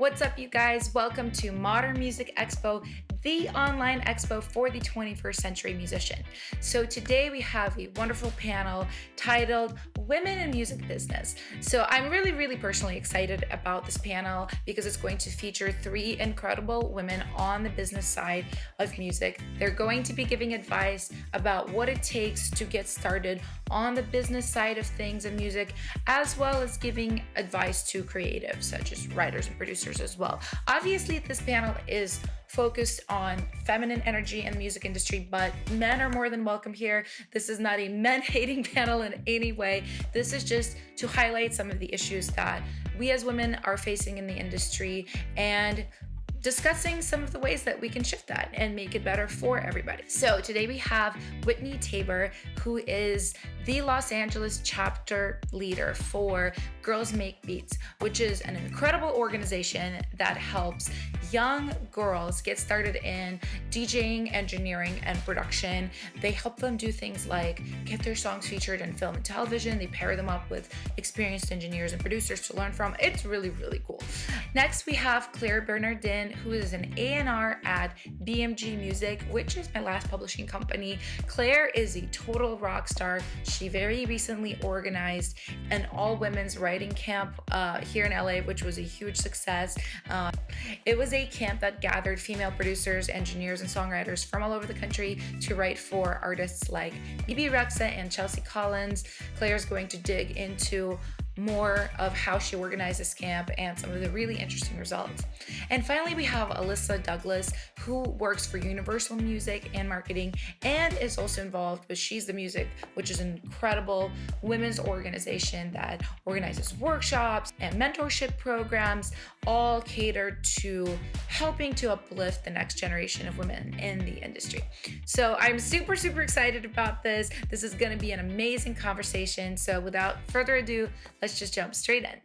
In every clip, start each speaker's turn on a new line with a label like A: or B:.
A: What's up, you guys? Welcome to Modern Music Expo, the online expo for the 21st century musician. So today we have a wonderful panel titled Women in Music Business. So I'm really personally excited about this panel because it's going to feature three incredible women on the business side of music. They're going to be giving advice about what it takes to get started on the business side of things in music, as well as giving advice to creatives such as writers and producers as well. Obviously, this panel is focused on feminine energy in the music industry, but men are more than welcome here. This is not a men-hating panel in any way. This is just to highlight some of the issues that we as women are facing in the industry and discussing some of the ways that we can shift that and make it better for everybody. So today we have Whitney Taber, who is the Los Angeles chapter leader for Girls Make Beats, which is an incredible organization that helps young girls get started in DJing, engineering, and production. They help them do things like get their songs featured in film and television. They pair them up with experienced engineers and producers to learn from. It's really cool. Next, we have Bernardin, who is an A&R at BMG Music, which is my last publishing company. Claire is a total rock star. She very recently organized an all-women's writing camp here in LA, which was a huge success. It was a camp that gathered female producers, engineers, and songwriters from all over the country to write for artists like Bibi Rexha and Chelsea Collins. Claire's going to dig into more of how she organized this camp and some of the really interesting results. And finally, we have Alyssa Douglas, who works for Universal Music and Marketing and is also involved with She's the Music, which is an incredible women's organization that organizes workshops and mentorship programs, all catered to helping to uplift the next generation of women in the industry. So I'm super excited about this. This is going to be an amazing conversation. So without further ado, let's just jump straight in.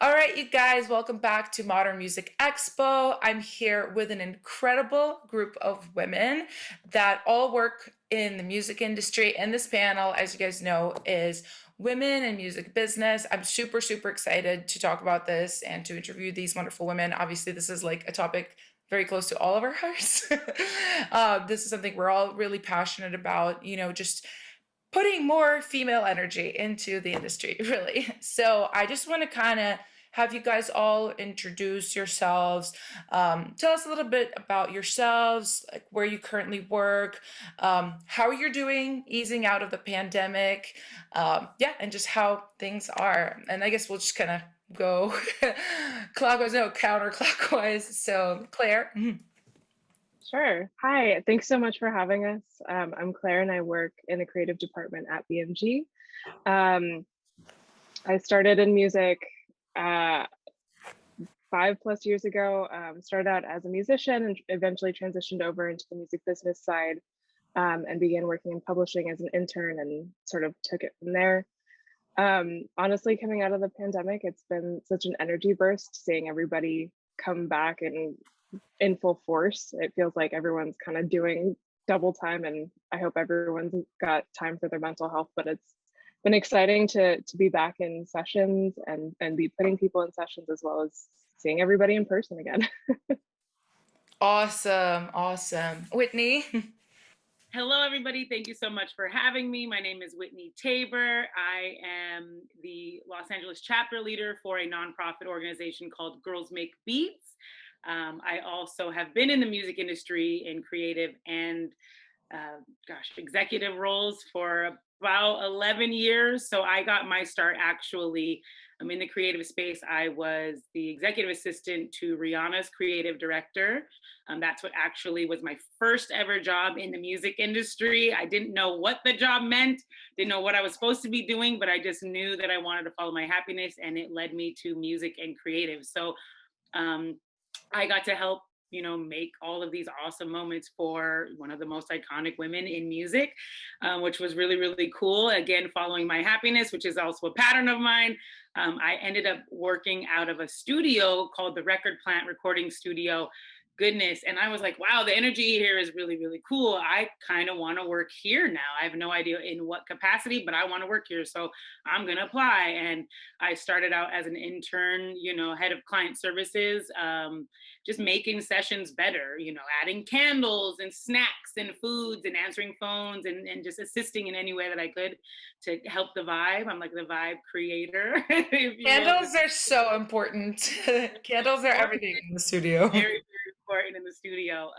A: All right, you guys, welcome back to Modern Music Expo. I'm here with an incredible group of women that all work in the music industry. And this panel, as you guys know, is Women in Music Business. I'm super excited to talk about this and to interview these wonderful women. Obviously, this is like a topic very close to all of our hearts. This is something we're all really passionate about, just putting more female energy into the industry, really. So I just want to kind of have you guys all introduce yourselves. Tell us a little bit about yourselves, like where you currently work, how you're doing easing out of the pandemic, and just how things are. And I guess we'll just kind of go counterclockwise. So Claire.
B: Sure. Hi, thanks so much for having us. I'm Claire and I work in the creative department at BMG. I started in music 5+ years ago, started out as a musician and eventually transitioned over into the music business side and began working in publishing as an intern and sort of took it from there. Honestly, coming out of the pandemic, it's been such an energy burst seeing everybody come back and in full force. It feels like everyone's kind of doing double time, and I hope everyone's got time for their mental health, but it's been exciting to be back in sessions and be putting people in sessions as well as seeing everybody in person again.
A: Awesome. Whitney.
C: Hello, everybody. Thank you so much for having me. My name is Whitney Taber. I am the Los Angeles chapter leader for a nonprofit organization called Girls Make Beats. I also have been in the music industry in creative and executive roles for about 11 years. So I got my start actually in the creative space. I was the executive assistant to Rihanna's creative director. That's what actually was my first ever job in the music industry. I didn't know what the job meant, didn't know what I was supposed to be doing, but I just knew that I wanted to follow my happiness, and it led me to music and creative. So I got to help make all of these awesome moments for one of the most iconic women in music, which was really cool. Again, following my happiness, which is also a pattern of mine. I ended up working out of a studio called the Record Plant Recording Studio goodness. And I was like, wow, the energy here is really, really cool. I kind of want to work here now. I have no idea in what capacity, but I want to work here. So I'm going to apply. And I started out as an intern, head of client services, just making sessions better, adding candles and snacks and foods and answering phones and just assisting in any way that I could to help the vibe. I'm like the vibe creator. If you will.
A: Candles are so important. Candles are everything in the studio.
C: Very, very important in the studio.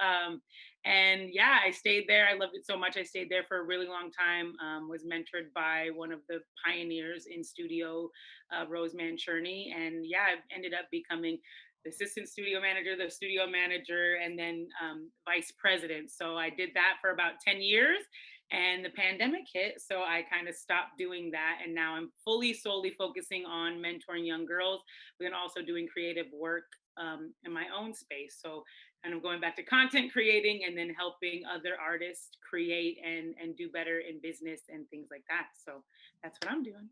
C: And yeah, I stayed there. I loved it so much. I stayed there for a really long time. Was mentored by one of the pioneers in studio, Rose Mancherney. And yeah, I ended up becoming the assistant studio manager, the studio manager, and then vice president. So I did that for about 10 years. And the pandemic hit, so I kind of stopped doing that. And now I'm solely focusing on mentoring young girls, but then also doing creative work in my own space. So kind of going back to content creating and then helping other artists create and do better in business and things like that. So that's what I'm doing.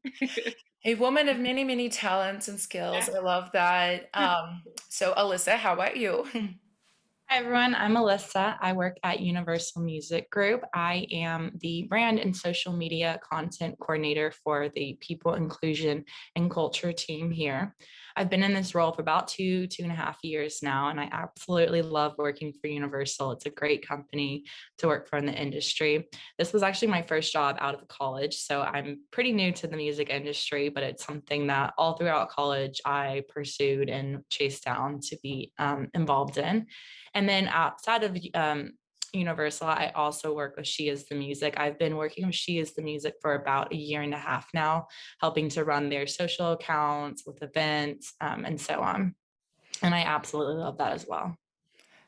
A: A woman of many, many talents and skills. I love that. So Alyssa, how about you?
D: Hi, everyone. I'm Alyssa. I work at Universal Music Group. I am the brand and social media content coordinator for the people, inclusion, and culture team here. I've been in this role for about 2.5 years now, and I absolutely love working for Universal. It's a great company to work for in the industry. This was actually my first job out of college, so I'm pretty new to the music industry, but it's something that all throughout college I pursued and chased down to be involved in. And then outside of Universal, I also work with She Is the Music. I've been working with She Is the Music for about 1.5 years now, helping to run their social accounts with events and so on. And I absolutely love that as well.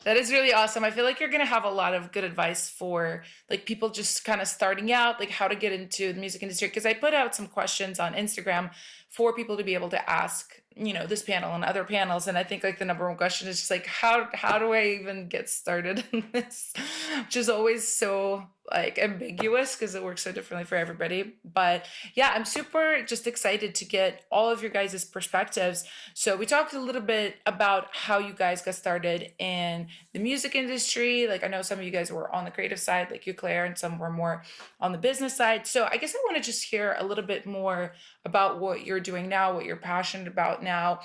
A: That is really awesome. I feel like you're going to have a lot of good advice for like people just kind of starting out, like how to get into the music industry. Because I put out some questions on Instagram for people to be able to ask, this panel and other panels. And I think like the number one question is just like, how do I even get started in this? Which is always so like ambiguous because it works so differently for everybody. But yeah, I'm super just excited to get all of your guys' perspectives. So we talked a little bit about how you guys got started in the music industry. Like I know some of you guys were on the creative side, like you, Claire, and some were more on the business side. So I guess I want to just hear a little bit more about what you're doing now, what you're passionate about now,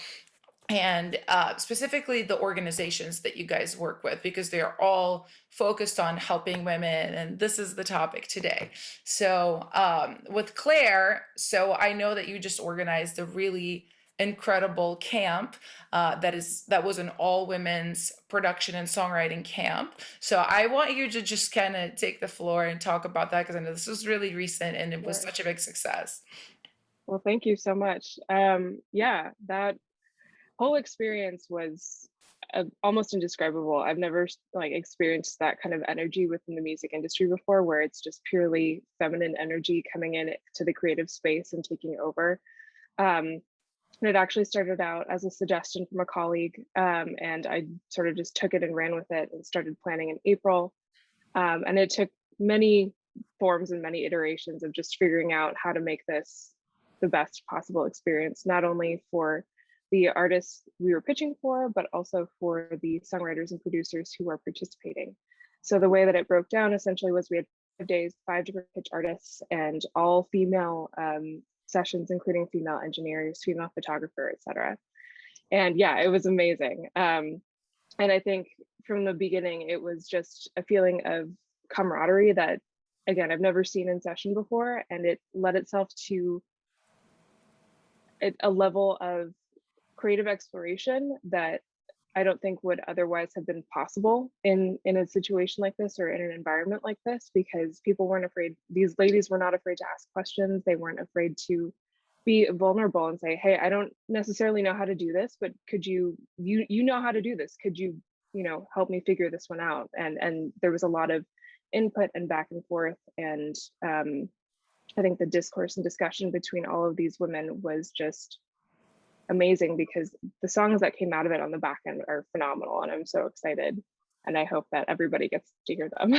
A: and specifically the organizations that you guys work with, because they're all focused on helping women, and this is the topic today. So with Claire, so I know that you just organized a really incredible camp that was an all women's production and songwriting camp. So I want you to just kind of take the floor and talk about that, because I know this was really recent and it was such a big success.
B: Well, thank you so much. Yeah, that whole experience was almost indescribable. I've never like experienced that kind of energy within the music industry before, where it's just purely feminine energy coming in to the creative space and taking over. And it actually started out as a suggestion from a colleague, and I sort of just took it and ran with it and started planning in April. And it took many forms and many iterations of just figuring out how to make this the best possible experience, not only for the artists we were pitching for, but also for the songwriters and producers who are participating. So the way that it broke down essentially was we had 5 days, 5 different pitch artists, and all female sessions, including female engineers, female photographer, etc. And yeah, it was amazing. And I think from the beginning, it was just a feeling of camaraderie that, again, I've never seen in session before, and it led itself to a level of creative exploration that I don't think would otherwise have been possible in a situation like this or in an environment like this, because people weren't afraid. These ladies were not afraid to ask questions. They weren't afraid to be vulnerable and say, hey, I don't necessarily know how to do this, but could you know how to do this? Could you help me figure this one out? And there was a lot of input and back and forth. And I think the discourse and discussion between all of these women was just amazing, because the songs that came out of it on the back end are phenomenal, and I'm so excited, and I hope that everybody gets to hear them.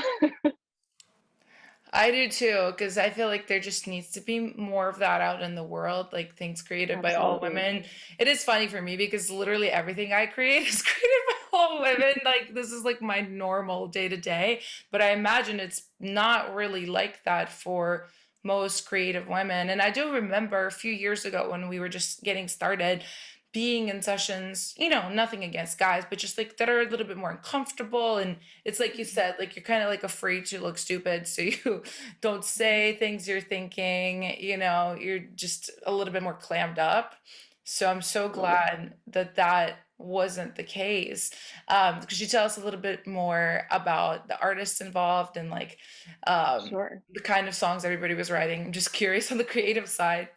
A: I do too, because I feel like there just needs to be more of that out in the world, like things created by all women. It is funny for me because literally everything I create is created by all women. Like, this is like my normal day to day. But I imagine it's not really like that for most creative women. And I do remember a few years ago when we were just getting started, being in sessions, nothing against guys, but just like that are a little bit more uncomfortable. And it's like you said, like you're kind of like afraid to look stupid. So you don't say things you're thinking, you're just a little bit more clammed up. So I'm so glad that that wasn't the case. Could you tell us a little bit more about the artists involved and like
B: Sure.
A: the kind of songs everybody was writing? I'm just curious on the creative side.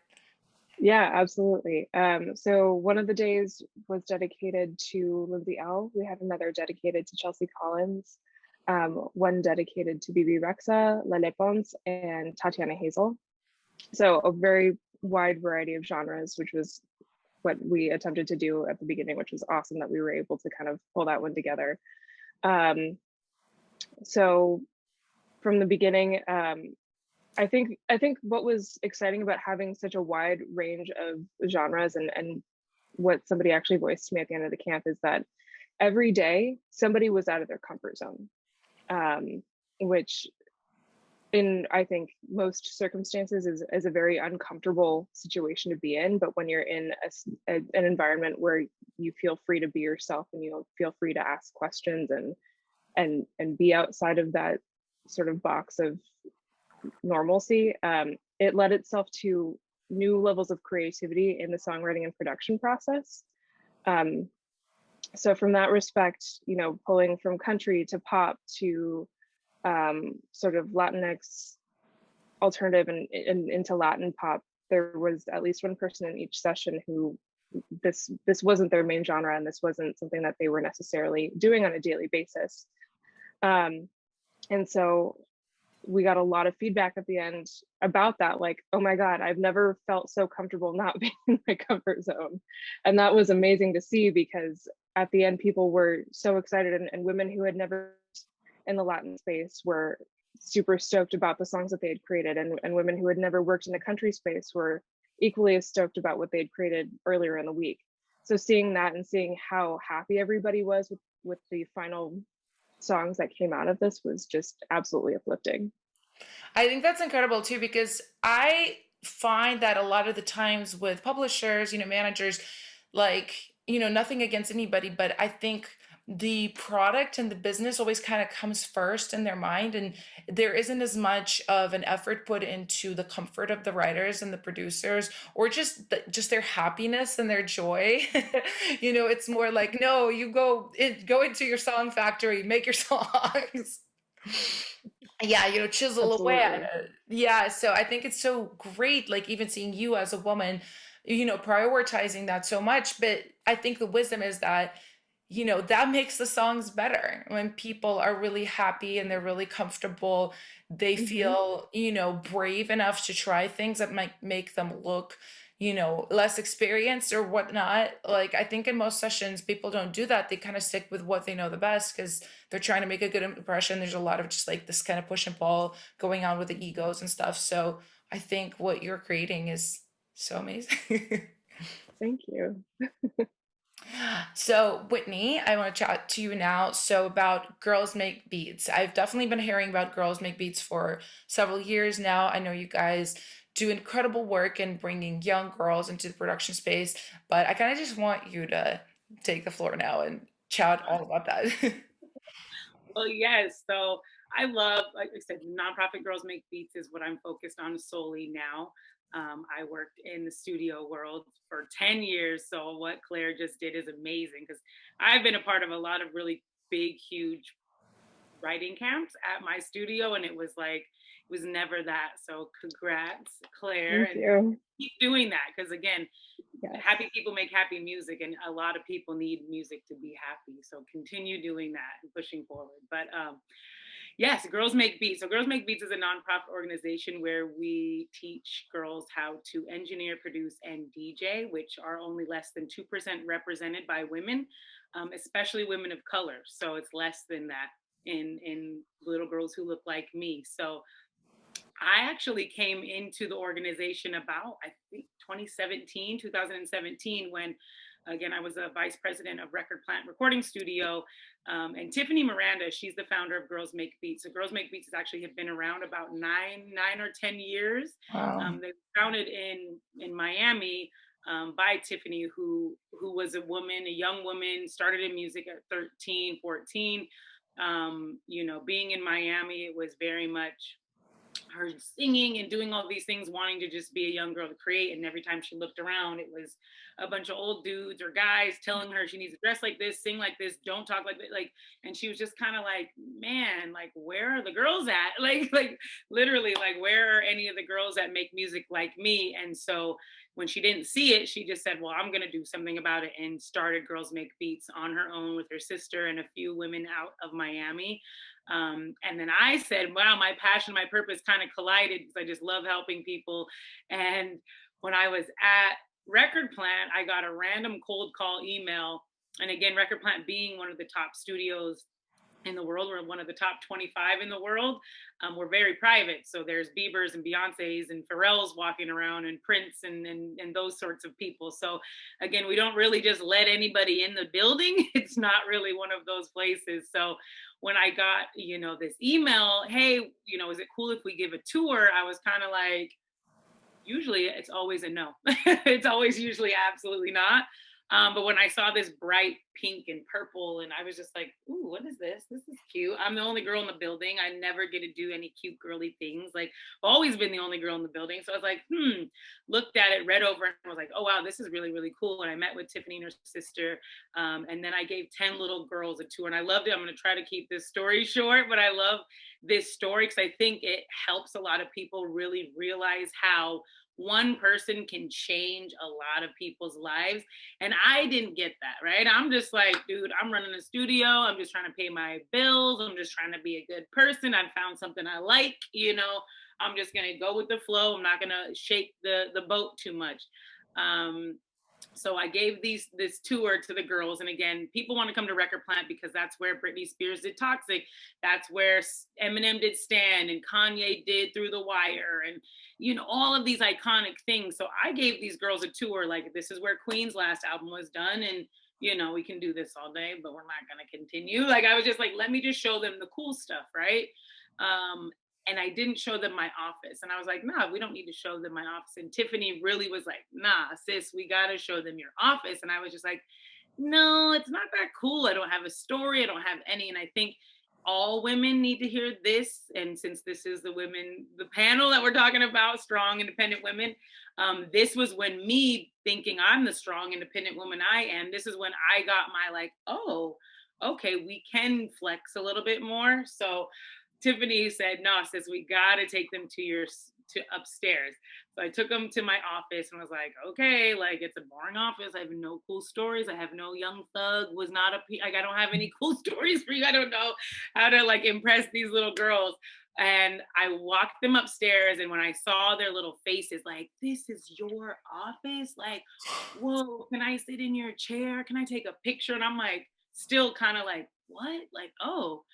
B: Yeah, absolutely. So one of the days was dedicated to Lindsay L. We had another dedicated to Chelsea Collins, one dedicated to BB Rexa, Lele Pons, and Tatiana Hazel. So a very wide variety of genres, which was what we attempted to do at the beginning, which was awesome that we were able to kind of pull that one together. So from the beginning, I think what was exciting about having such a wide range of genres and what somebody actually voiced to me at the end of the camp is that every day somebody was out of their comfort zone, which in I think most circumstances is a very uncomfortable situation to be in. But when you're in an environment where you feel free to be yourself and you feel free to ask questions and be outside of that sort of box of normalcy, it led itself to new levels of creativity in the songwriting and production process. So from that respect, pulling from country to pop to sort of Latinx alternative and into Latin pop, there was at least one person in each session who this wasn't their main genre and this wasn't something that they were necessarily doing on a daily basis. And so we got a lot of feedback at the end about that, like, oh my God, I've never felt so comfortable not being in my comfort zone. And that was amazing to see because at the end, people were so excited and women who had never in the Latin space were super stoked about the songs that they had created. And women who had never worked in the country space were equally as stoked about what they'd created earlier in the week. So seeing that and seeing how happy everybody was with the final songs that came out of this was just absolutely uplifting.
A: I think that's incredible too, because I find that a lot of the times with publishers, managers, like, nothing against anybody, but I think the product and the business always kind of comes first in their mind. And there isn't as much of an effort put into the comfort of the writers and the producers, or just their happiness and their joy. It's more like, no, you go into your song factory, make your songs. Yeah, chisel away at
B: Absolutely.
A: it. Yeah, so I think it's so great, like even seeing you as a woman, prioritizing that so much. But I think the wisdom is that, that makes the songs better when people are really happy and they're really comfortable. They
B: Mm-hmm.
A: feel, brave enough to try things that might make them look, less experienced or whatnot. Like, I think in most sessions, people don't do that. They kind of stick with what they know the best because they're trying to make a good impression. There's a lot of just like this kind of push and pull going on with the egos and stuff. So I think what you're creating is so amazing.
B: Thank you.
A: So, Whitney, I want to chat to you now. So, about Girls Make Beats. I've definitely been hearing about Girls Make Beats for several years now. I know you guys do incredible work in bringing young girls into the production space, but I kind of just want you to take the floor now and chat all about that.
C: Well, yes. So I love, like I said, nonprofit Girls Make Beats is what I'm focused on solely now. I worked in the studio world for 10 years. So what Claire just did is amazing because I've been a part of a lot of really big, huge writing camps at my studio. And it was never that. So congrats, Claire,
B: Thank
C: and
B: you.
C: keep doing that. Because again,
B: Yes.
C: happy people make happy music, and a lot of people need music to be happy. So continue doing that and pushing forward. But yes, Girls Make Beats. So Girls Make Beats is a nonprofit organization where we teach girls how to engineer, produce, and DJ, which are only less than 2% represented by women, especially women of color. So it's less than that in little girls who look like me. So I actually came into the organization about, I think, 2017 when Again, I was a vice president of Record Plant Recording Studio. And Tiffany Miranda, she's the founder of Girls Make Beats. So Girls Make Beats has actually have been around about nine or 10 years.
A: Wow.
C: They were founded in Miami by Tiffany, who was a woman, a young woman, started in music at 13, 14. You know, being in Miami, it was very much her singing and doing all these things, wanting to just be a young girl to create. And every time she looked around, it was a bunch of old dudes or guys telling her she needs to dress like this, sing like this, don't talk like that. Like, and she was just kind of like, man, like, where are the girls at? Like literally, like, where are any of the girls that make music like me? And so when she didn't see it, she just said, well, I'm going to do something about it, and started Girls Make Beats on her own with her sister and a few women out of Miami. And then I said, wow, my passion, my purpose kind of collided, because I just love helping people. And when I was at Record Plant, I got a random cold call email. And again, Record Plant being one of the top studios in the world, we're one of the top 25 in the world. We're very private. So there's Biebers and Beyoncé's and Pharrell's walking around, and Prince and those sorts of people. So again, we don't really just let anybody in the building. It's not really one of those places. So when I got, you know, this email, hey, you know, is it cool if we give a tour? I was kind of like, usually it's always a no. It's always usually absolutely not. But when I saw this bright pink and purple, and I was just like, ooh, what is this? This is cute. I'm the only girl in the building. I never get to do any cute girly things. Like, I've always been the only girl in the building. So I was like, looked at it, read over it, and was like, oh, wow, this is really, really cool. And I met with Tiffany and her sister. And then I gave 10 little girls a tour, and I loved it. I'm going to try to keep this story short, but I love this story because I think it helps a lot of people really realize how one person can change a lot of people's lives. And I didn't get that, right? I'm just like, dude, I'm running a studio. I'm just trying to pay my bills. I'm just trying to be a good person. I found something I like, you know, I'm just going to go with the flow. I'm not going to shake the boat too much. So I gave this tour to the girls. And again, people want to come to Record Plant because that's where Britney Spears did Toxic. That's where Eminem did Stand, and Kanye did Through the Wire, and, you know, all of these iconic things. So I gave these girls a tour, like, this is where Queen's last album was done. And, you know, we can do this all day, but we're not going to continue. Like, I was just like, let me just show them the cool stuff, right? And I didn't show them my office. And I was like, nah, we don't need to show them my office. And Tiffany really was like, nah, sis, we got to show them your office. And I was just like, no, it's not that cool. I don't have a story. I don't have any. And I think all women need to hear this. And since this is the panel that we're talking about, strong, independent women, this was when me thinking I'm the strong, independent woman I am, this is when I got my like, oh, okay, we can flex a little bit more. So Tiffany said, no, sis, we got to take them to upstairs. So I took them to my office and was like, okay, like, it's a boring office. I have no cool stories. I have no Young Thug, like, I don't have any cool stories for you. I don't know how to like impress these little girls. And I walked them upstairs, and when I saw their little faces, like, this is your office? Like, whoa, can I sit in your chair? Can I take a picture? And I'm like, still kind of like, what? Like, oh,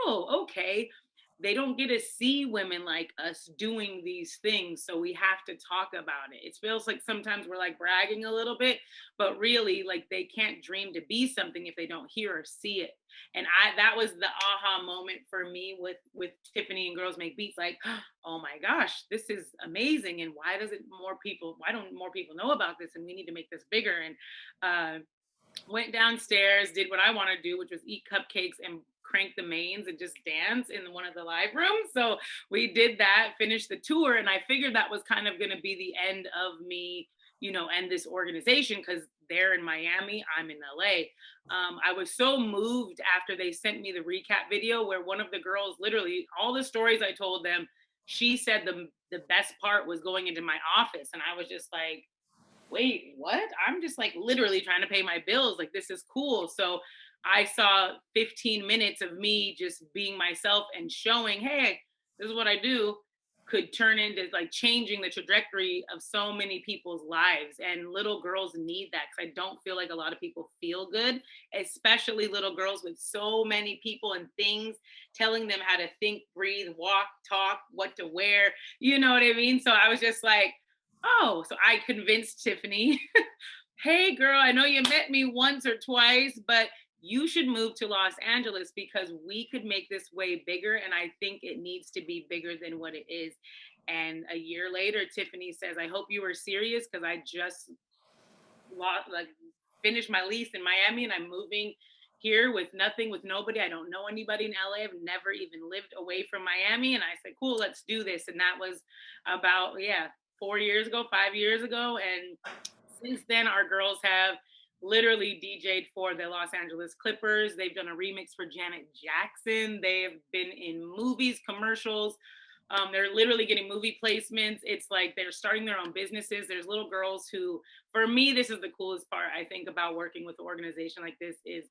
C: okay. They don't get to see women like us doing these things. So we have to talk about it. It feels like sometimes we're like bragging a little bit, but really, like, they can't dream to be something if they don't hear or see it. And that was the aha moment for me with Tiffany and Girls Make Beats. Like, oh my gosh, this is amazing. And why don't more people know about this? And we need to make this bigger. And went downstairs, did what I want to do, which was eat cupcakes and crank the mains and just dance in one of the live rooms. So we did that, finished the tour, and I figured that was kind of going to be the end of me, you know, and this organization, because they're in Miami, I'm in LA. I was so moved after they sent me the recap video where one of the girls, literally all the stories I told them, she said the best part was going into my office. And I was just like, wait, what? I'm just like literally trying to pay my bills. Like, this is cool. So I saw 15 minutes of me just being myself and showing, hey, this is what I do, could turn into like changing the trajectory of so many people's lives. And little girls need that, because I don't feel like a lot of people feel good, especially little girls with so many people and things telling them how to think, breathe, walk, talk, what to wear. You know what I mean? So I was just like, oh, so I convinced Tiffany, hey girl, I know you met me once or twice, but you should move to Los Angeles because we could make this way bigger. And I think it needs to be bigger than what it is. And a year later, Tiffany says, I hope you were serious because I just finished my lease in Miami and I'm moving here with nothing, with nobody. I don't know anybody in LA. I've never even lived away from Miami. And I said, cool, let's do this. And that was about, 4 years ago, 5 years ago. And since then, our girls have literally DJ'd for the Los Angeles Clippers. They've done a remix for Janet Jackson. They have been in movies, commercials. They're literally getting movie placements. It's like they're starting their own businesses. There's little girls who, for me, this is the coolest part, I think, about working with an organization like this is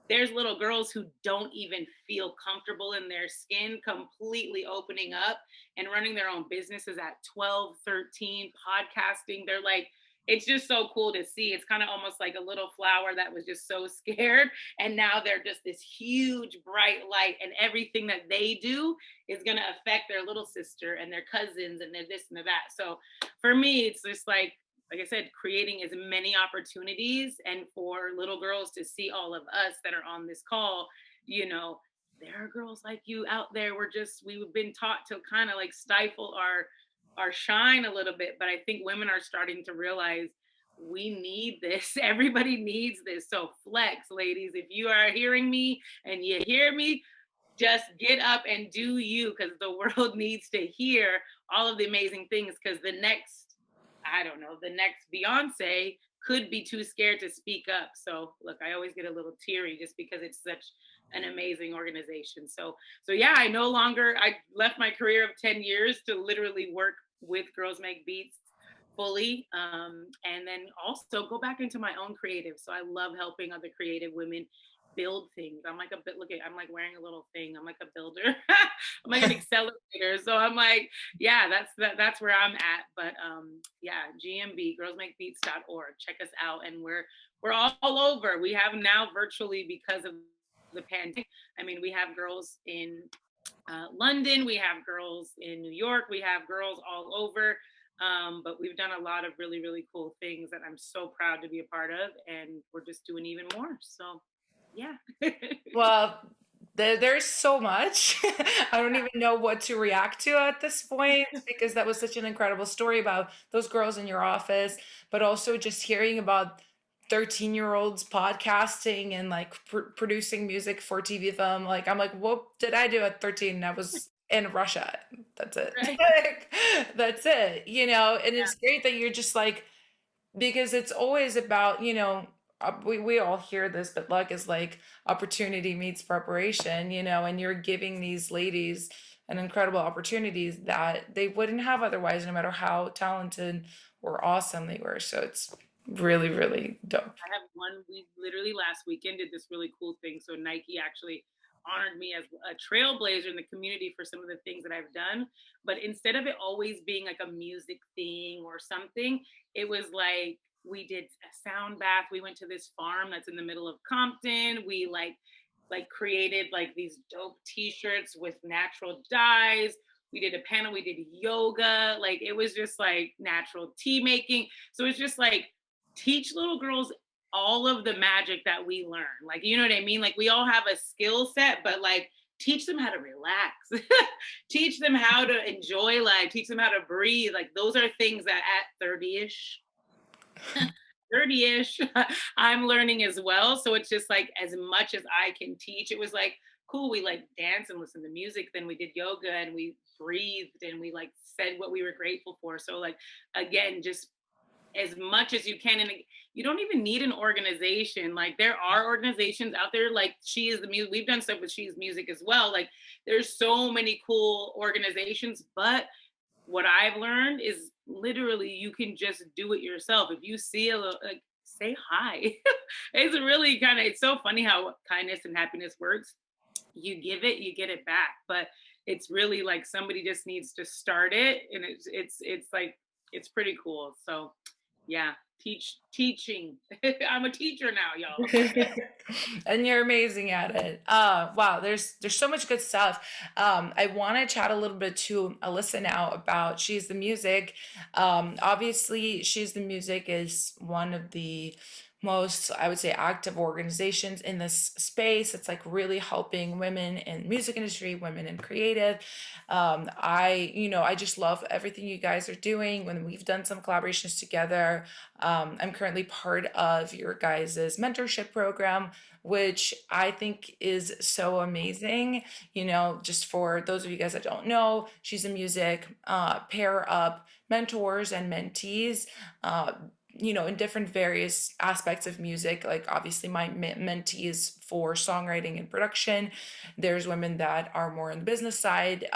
C: there's little girls who don't even feel comfortable in their skin, completely opening up and running their own businesses at 12, 13, podcasting. They're like, it's just so cool to see. It's kind of almost like a little flower that was just so scared. And now they're just this huge, bright light. And everything that they do is going to affect their little sister and their cousins and their this and their that. So for me, it's just like I said, creating as many opportunities and for little girls to see all of us that are on this call, there are girls like you out there. We've been taught to kind of like stifle our shine a little bit, but I think women are starting to realize we need this. Everybody needs this. So flex, ladies. If you are hearing me and you hear me, just get up and do you, because the world needs to hear all of the amazing things, because the next Beyonce could be too scared to speak up. So look, I always get a little teary just because it's such an amazing organization. So yeah, I left my career of 10 years to literally work with Girls Make Beats fully. And then also go back into my own creative. So I love helping other creative women build things. I'm like I'm like wearing a little thing. I'm like a builder. I'm like an accelerator. So I'm like, yeah, that's where I'm at. But GMB, girlsmakebeats.org. Check us out. And we're all over. We have now virtually, because of the pandemic. I mean, we have girls in London, we have girls in New York, we have girls all over. But we've done a lot of really, really cool things that I'm so proud to be a part of. And we're just doing even more. So yeah.
A: Well, there's so much. I don't even know what to react to at this point because that was such an incredible story about those girls in your office, but also just hearing about 13-year-olds podcasting and like producing music for TV film. Like, I'm like, what did I do at 13? I was in Russia. That's it.
C: Right.
A: That's it, and it's great that you're just like, because it's always about, we all hear this, but luck is like opportunity meets preparation, and you're giving these ladies an incredible opportunities that they wouldn't have otherwise, no matter how talented or awesome they were. So it's really, really dope.
C: I have one. We literally last weekend did this really cool thing. So Nike actually honored me as a trailblazer in the community for some of the things that I've done. But instead of it always being like a music thing or something, it was like, we did a sound bath. We went to this farm that's in the middle of Compton. We like created like these dope t-shirts with natural dyes. We did a panel, we did yoga. Like, it was just like natural tea making. So it's just like, teach little girls all of the magic that we learn. Like, you know what I mean? Like, we all have a skill set, but like, teach them how to relax. Teach them how to enjoy life. Teach them how to breathe. Like, those are things that at 30-ish, I'm learning as well. So it's just like, as much as I can teach, it was like, cool. We like dance and listen to music. Then we did yoga and we breathed and we like said what we were grateful for. So like, again, just as much as you can. And you don't even need an organization. Like, there are organizations out there, like She Is the Music. We've done stuff with She Is Music as well. Like, there's so many cool organizations, but what I've learned is literally you can just do it yourself. If you see a little, like, say hi. It's really it's so funny how kindness and happiness works. You give it, you get it back. But it's really like somebody just needs to start it. And it's like, it's pretty cool. So yeah, teach teaching. I'm a teacher now, y'all.
A: And you're amazing at it. Wow, there's so much good stuff. I want to chat a little bit to Alyssa now about She's the Music. Obviously, She's the Music is one of the most, I would say, active organizations in this space. It's like really helping women in music industry, women in creative. I just love everything you guys are doing. When we've done some collaborations together, I'm currently part of your guys' mentorship program, which I think is so amazing. Just for those of you guys that don't know, She's a Music, pair up mentors and mentees. In different various aspects of music. Like obviously my mentee is for songwriting and production. There's women that are more on the business side,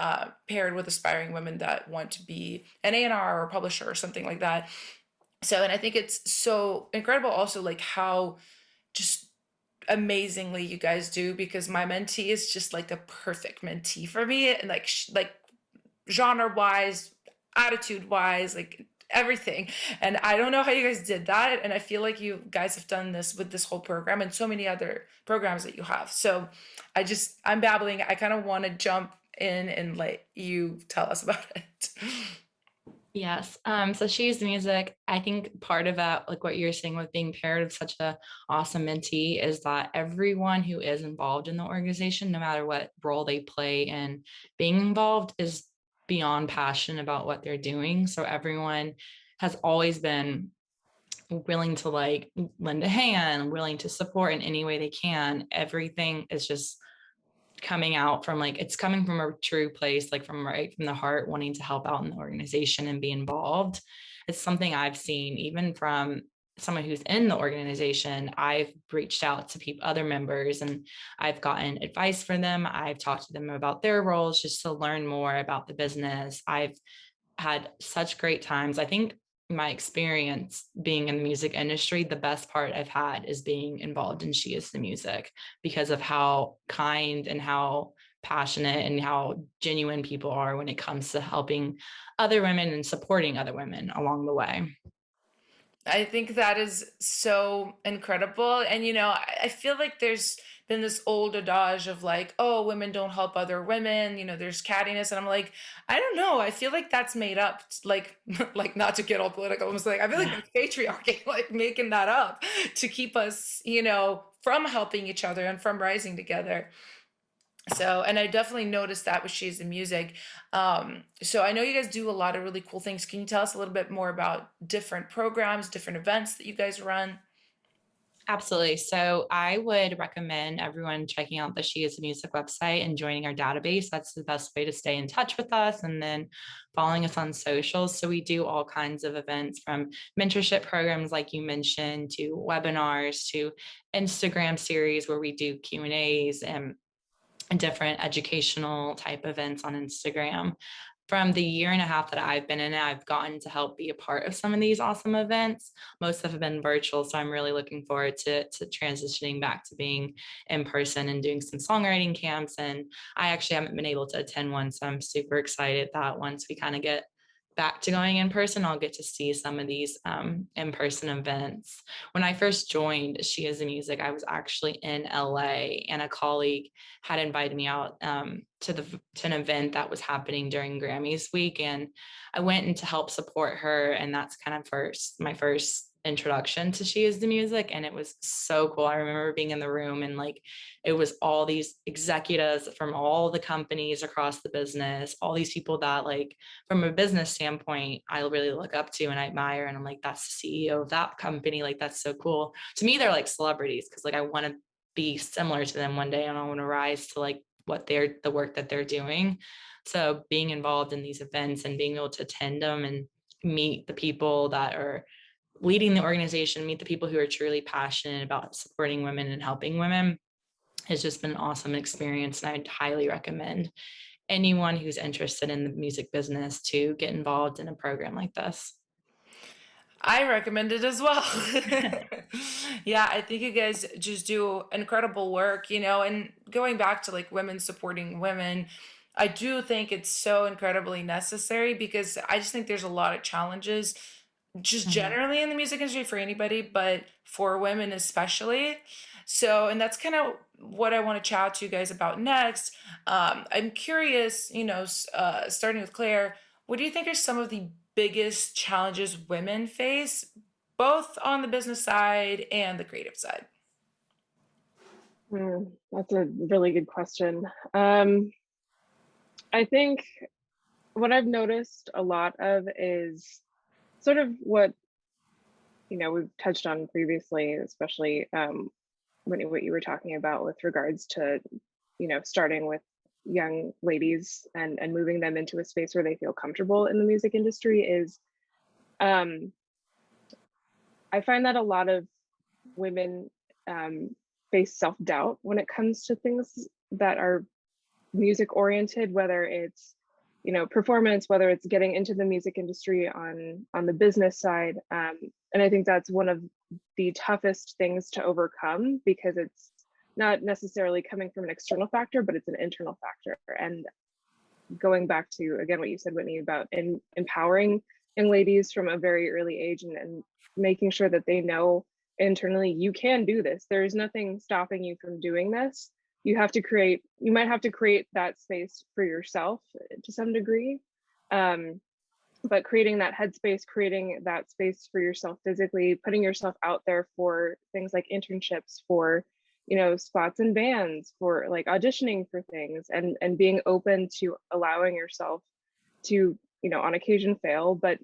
A: paired with aspiring women that want to be an A&R or a publisher or something like that. So, and I think it's so incredible also like how just amazingly you guys do, because my mentee is just like the perfect mentee for me, and like genre wise, attitude wise, like everything. And I don't know how you guys did that, and I feel like you guys have done this with this whole program and so many other programs that you have. So I'm babbling. I kind of want to jump in and let you tell us about it.
D: Yes. So She's the Music. I think part of that, like what you're saying with being paired with such a awesome mentee, is that everyone who is involved in the organization, no matter what role they play in being involved, is beyond passionate about what they're doing. So everyone has always been willing to like lend a hand, willing to support in any way they can. Everything is just it's coming from a true place, like from right from the heart, wanting to help out in the organization and be involved. It's something I've seen even from someone who's in the organization. I've reached out to other members, and I've gotten advice for them. I've talked to them about their roles just to learn more about the business. I've had such great times. I think my experience being in the music industry, the best part I've had is being involved in She Is the Music, because of how kind and how passionate and how genuine people are when it comes to helping other women and supporting other women along the way.
A: I think that is so incredible. And, I feel like there's been this old adage of like, oh, women don't help other women, there's cattiness. And I'm like, I don't know. I feel like that's made up, like, like not to get all political. I was like, I feel like it's patriarchy, like making that up to keep us, from helping each other and from rising together. So, and I definitely noticed that with She's the Music. So I know you guys do a lot of really cool things. Can you tell us a little bit more about different programs, different events that you guys run?
D: Absolutely. So I would recommend everyone checking out the She Is the Music website and joining our database. That's the best way to stay in touch with us, and then following us on socials. So we do all kinds of events, from mentorship programs, like you mentioned, to webinars, to Instagram series where we do Q&As and different educational type events on Instagram. From the year and a half that I've been in it, I've gotten to help be a part of some of these awesome events. Most have been virtual, so I'm really looking forward to transitioning back to being in person and doing some songwriting camps. And I actually haven't been able to attend one, so I'm super excited that once we kind of get back to going in person, I'll get to see some of these in-person events. When I first joined She Is the Music, I was actually in LA, and a colleague had invited me out to an event that was happening during Grammys week, and I went in to help support her, and that's kind of my first introduction to She Is the Music, and it was so cool. I remember being in the room, and like it was all these executives from all the companies across the business, all these people that, like, from a business standpoint, I really look up to and I admire, and I'm like, that's the CEO of that company, like that's so cool. To me, they're like celebrities, because like I want to be similar to them one day, and I want to rise to like the work that they're doing. So being involved in these events and being able to attend them and meet the people that are leading the organization, meet the people who are truly passionate about supporting women and helping women, has just been an awesome experience. And I'd highly recommend anyone who's interested in the music business to get involved in a program like this.
A: I recommend it as well. Yeah, I think you guys just do incredible work, and going back to like women supporting women, I do think it's so incredibly necessary, because I just think there's a lot of challenges just generally in the music industry for anybody, but for women especially. So, and that's kind of what I want to chat to you guys about next. I'm curious, starting with Claire, what do you think are some of the biggest challenges women face, both on the business side and the creative side?
B: That's a really good question. I think what I've noticed a lot of is sort of what we've touched on previously, especially what you were talking about with regards to starting with young ladies and moving them into a space where they feel comfortable in the music industry is I find that a lot of women face self-doubt when it comes to things that are music oriented, whether it's performance, whether it's getting into the music industry on the business side. And I think that's one of the toughest things to overcome, because it's not necessarily coming from an external factor, but it's an internal factor. And going back to, again, what you said, Whitney, about empowering young ladies from a very early age, and making sure that they know internally, you can do this. There's nothing stopping you from doing this. You might have to create that space for yourself to some degree. But creating that headspace, creating that space for yourself physically, putting yourself out there for things like internships, for spots in bands, for like auditioning for things, and being open to allowing yourself to on occasion fail, but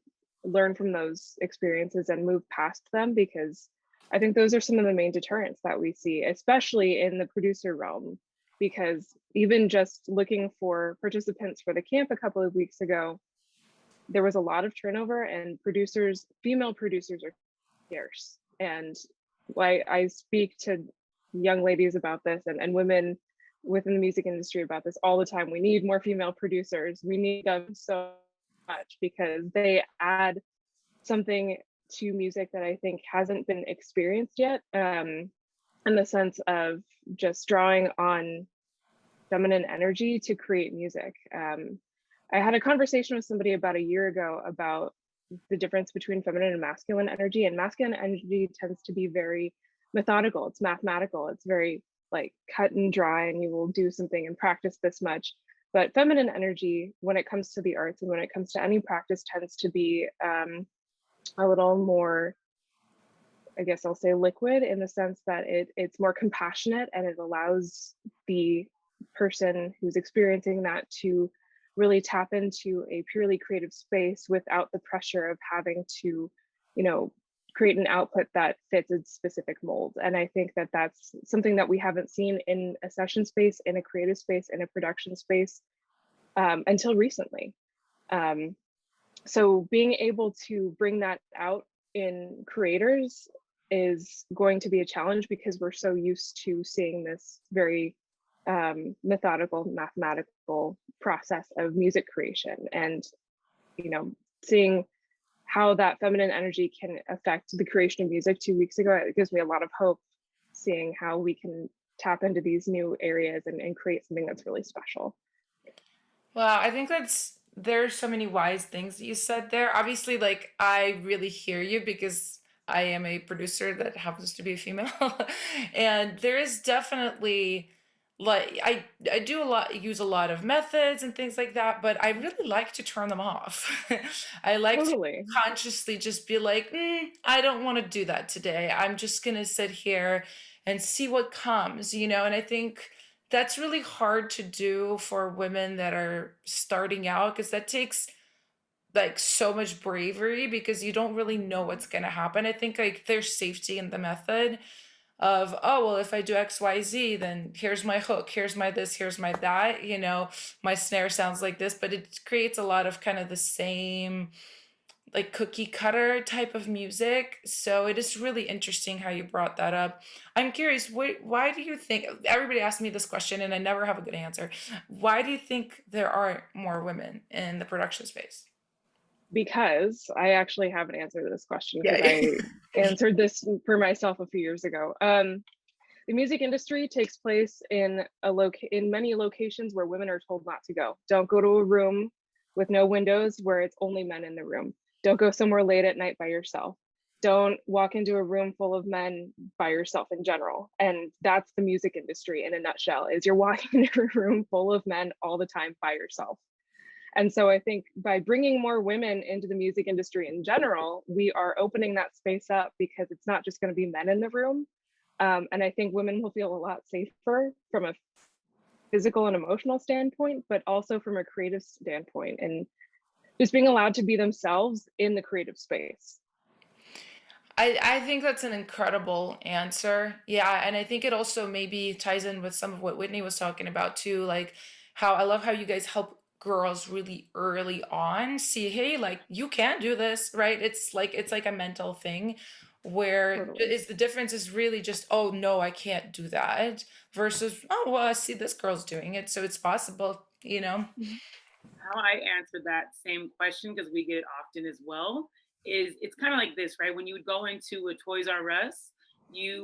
B: learn from those experiences and move past them, because I think those are some of the main deterrents that we see, especially in the producer realm. Because even just looking for participants for the camp a couple of weeks ago, there was a lot of turnover, and female producers are scarce. And I speak to young ladies about this, and women within the music industry about this all the time. We need more female producers. We need them so much, because they add something to music that I think hasn't been experienced yet, in the sense of just drawing on feminine energy to create music. I had a conversation with somebody about a year ago about the difference between feminine and masculine energy, and masculine energy tends to be very methodical. It's mathematical. It's very like cut and dry, and you will do something and practice this much. But feminine energy, when it comes to the arts and when it comes to any practice, tends to be a little more, I guess I'll say, liquid, in the sense that it's more compassionate, and it allows the person who's experiencing that to really tap into a purely creative space without the pressure of having to, create an output that fits a specific mold. And I think that that's something that we haven't seen in a session space, in a creative space, in a production space, until recently. So being able to bring that out in creators is going to be a challenge, because we're so used to seeing this very methodical, mathematical process of music creation, and seeing how that feminine energy can affect the creation of music 2 weeks ago. It gives me a lot of hope, seeing how we can tap into these new areas and create something that's really special.
A: Well, I think there's so many wise things that you said there. Obviously, like, I really hear you, because I am a producer that happens to be a female. And there is definitely, like, I do use a lot of methods and things like that, but I really like to turn them off. I like to
B: Totally.
A: consciously just be like, I don't want to do that today. I'm just gonna sit here and see what comes, and I think that's really hard to do for women that are starting out, because that takes like so much bravery, because you don't really know what's going to happen. I think like there's safety in the method of, oh, well, if I do XYZ, then here's my hook, here's my this, here's my that, my snare sounds like this, but it creates a lot of kind of the same like cookie cutter type of music. So it is really interesting how you brought that up. I'm curious, why do you think, everybody asks me this question and I never have a good answer. Why do you think there are more women in the production space?
B: Because I actually have an answer to this question, because
A: Yeah.
B: I answered this for myself a few years ago. The music industry takes place in many locations where women are told not to go. Don't go to a room with no windows where it's only men in the room. Don't go somewhere late at night by yourself. Don't walk into a room full of men by yourself in general. And that's the music industry in a nutshell, is you're walking into a room full of men all the time by yourself. And so I think by bringing more women into the music industry in general, we are opening that space up, because it's not just going to be men in the room. And I think women will feel a lot safer from a physical and emotional standpoint, but also from a creative standpoint, and just being allowed to be themselves in the creative space.
A: I think that's an incredible answer. Yeah, and I think it also maybe ties in with some of what Whitney was talking about too, like how I love how you guys help girls really early on see, hey, like you can do this, right? It's like a mental thing where
B: Totally.
A: is the difference is really just, oh no, I can't do that versus, oh well, I see this girl's doing it, so it's possible, you know?
B: Mhm.
C: How I answer that same question, because we get it often as well, is it's kind of like this, right? When you would go into a Toys R Us,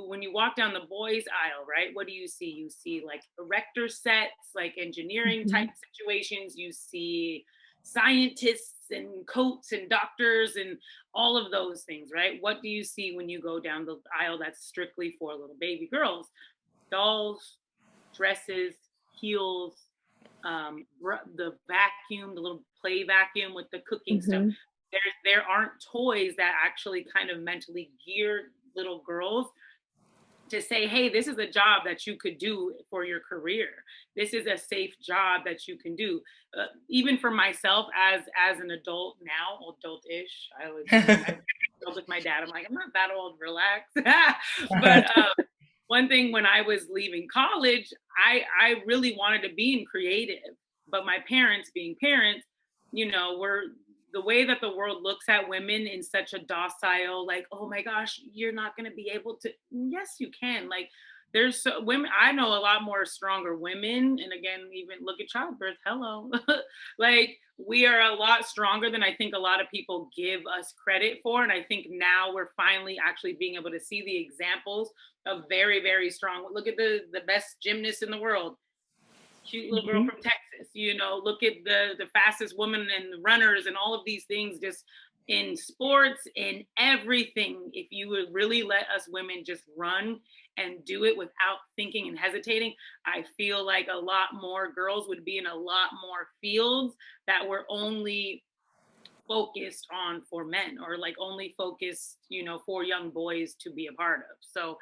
C: when you walk down the boys aisle, right? What do you see? You see like erector sets, like engineering type
B: Mhm.
C: situations. You see scientists and coats and doctors and all of those things, right? What do you see when you go down the aisle that's strictly for little baby girls? Dolls, dresses, heels, the vacuum, the little play vacuum with the cooking stuff.
B: Mhm.
C: There aren't toys that actually kind of mentally gear little girls to say, hey, this is a job that you could do for your career. This is a safe job that you can do. Even for myself as an adult now, adult-ish. I always I joke with my dad. I'm like, I'm not that old. Relax. But one thing, when I was leaving college, I really wanted to be in creative, but my parents, being parents, were the way that the world looks at women in such a docile, like, oh my gosh, you're not going to be able to. Yes, you can. Like, there's women, I know a lot more stronger women. And again, even look at childbirth. Hello. Like, we are a lot stronger than I think a lot of people give us credit for. And I think now we're finally actually being able to see the examples of very, very strong. Look at the best gymnast in the world, cute little girl
B: Mhm.
C: from Texas. Look at the fastest woman and runners and all of these things, just in sports, in everything. If you would really let us women just run and do it without thinking and hesitating, I feel like a lot more girls would be in a lot more fields that were only focused on for men, or like only focused, for young boys to be a part of. So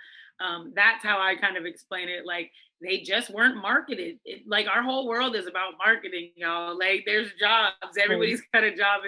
C: that's how I kind of explain it. Like, they just weren't marketed. Like, our whole world is about marketing, y'all. Like, there's jobs.
B: Right.
C: Everybody's got a job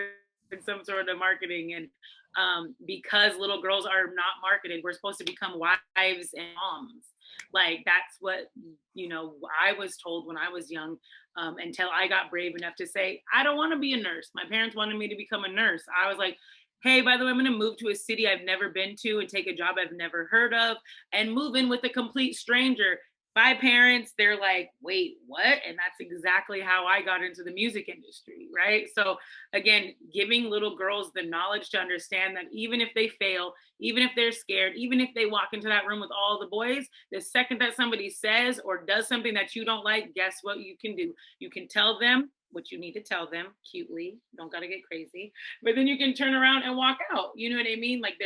C: in some sort of marketing. And because little girls are not marketed, we're supposed to become wives and moms. Like, that's what, I was told when I was young, until I got brave enough to say, I don't want to be a nurse. My parents wanted me to become a nurse. I was like, hey, by the way, I'm going to move to a city I've never been to and take a job I've never heard of and move in with a complete stranger. My parents, they're like, wait, what? And that's exactly how I got into the music industry, right? So again, giving little girls the knowledge to understand that even if they fail, even if they're scared, even if they walk into that room with all the boys, the second that somebody says or does something that you don't like, guess what you can do? You can tell them what you need to tell them cutely. Don't gotta get crazy. But then you can turn around and walk out. You know what I mean? Like,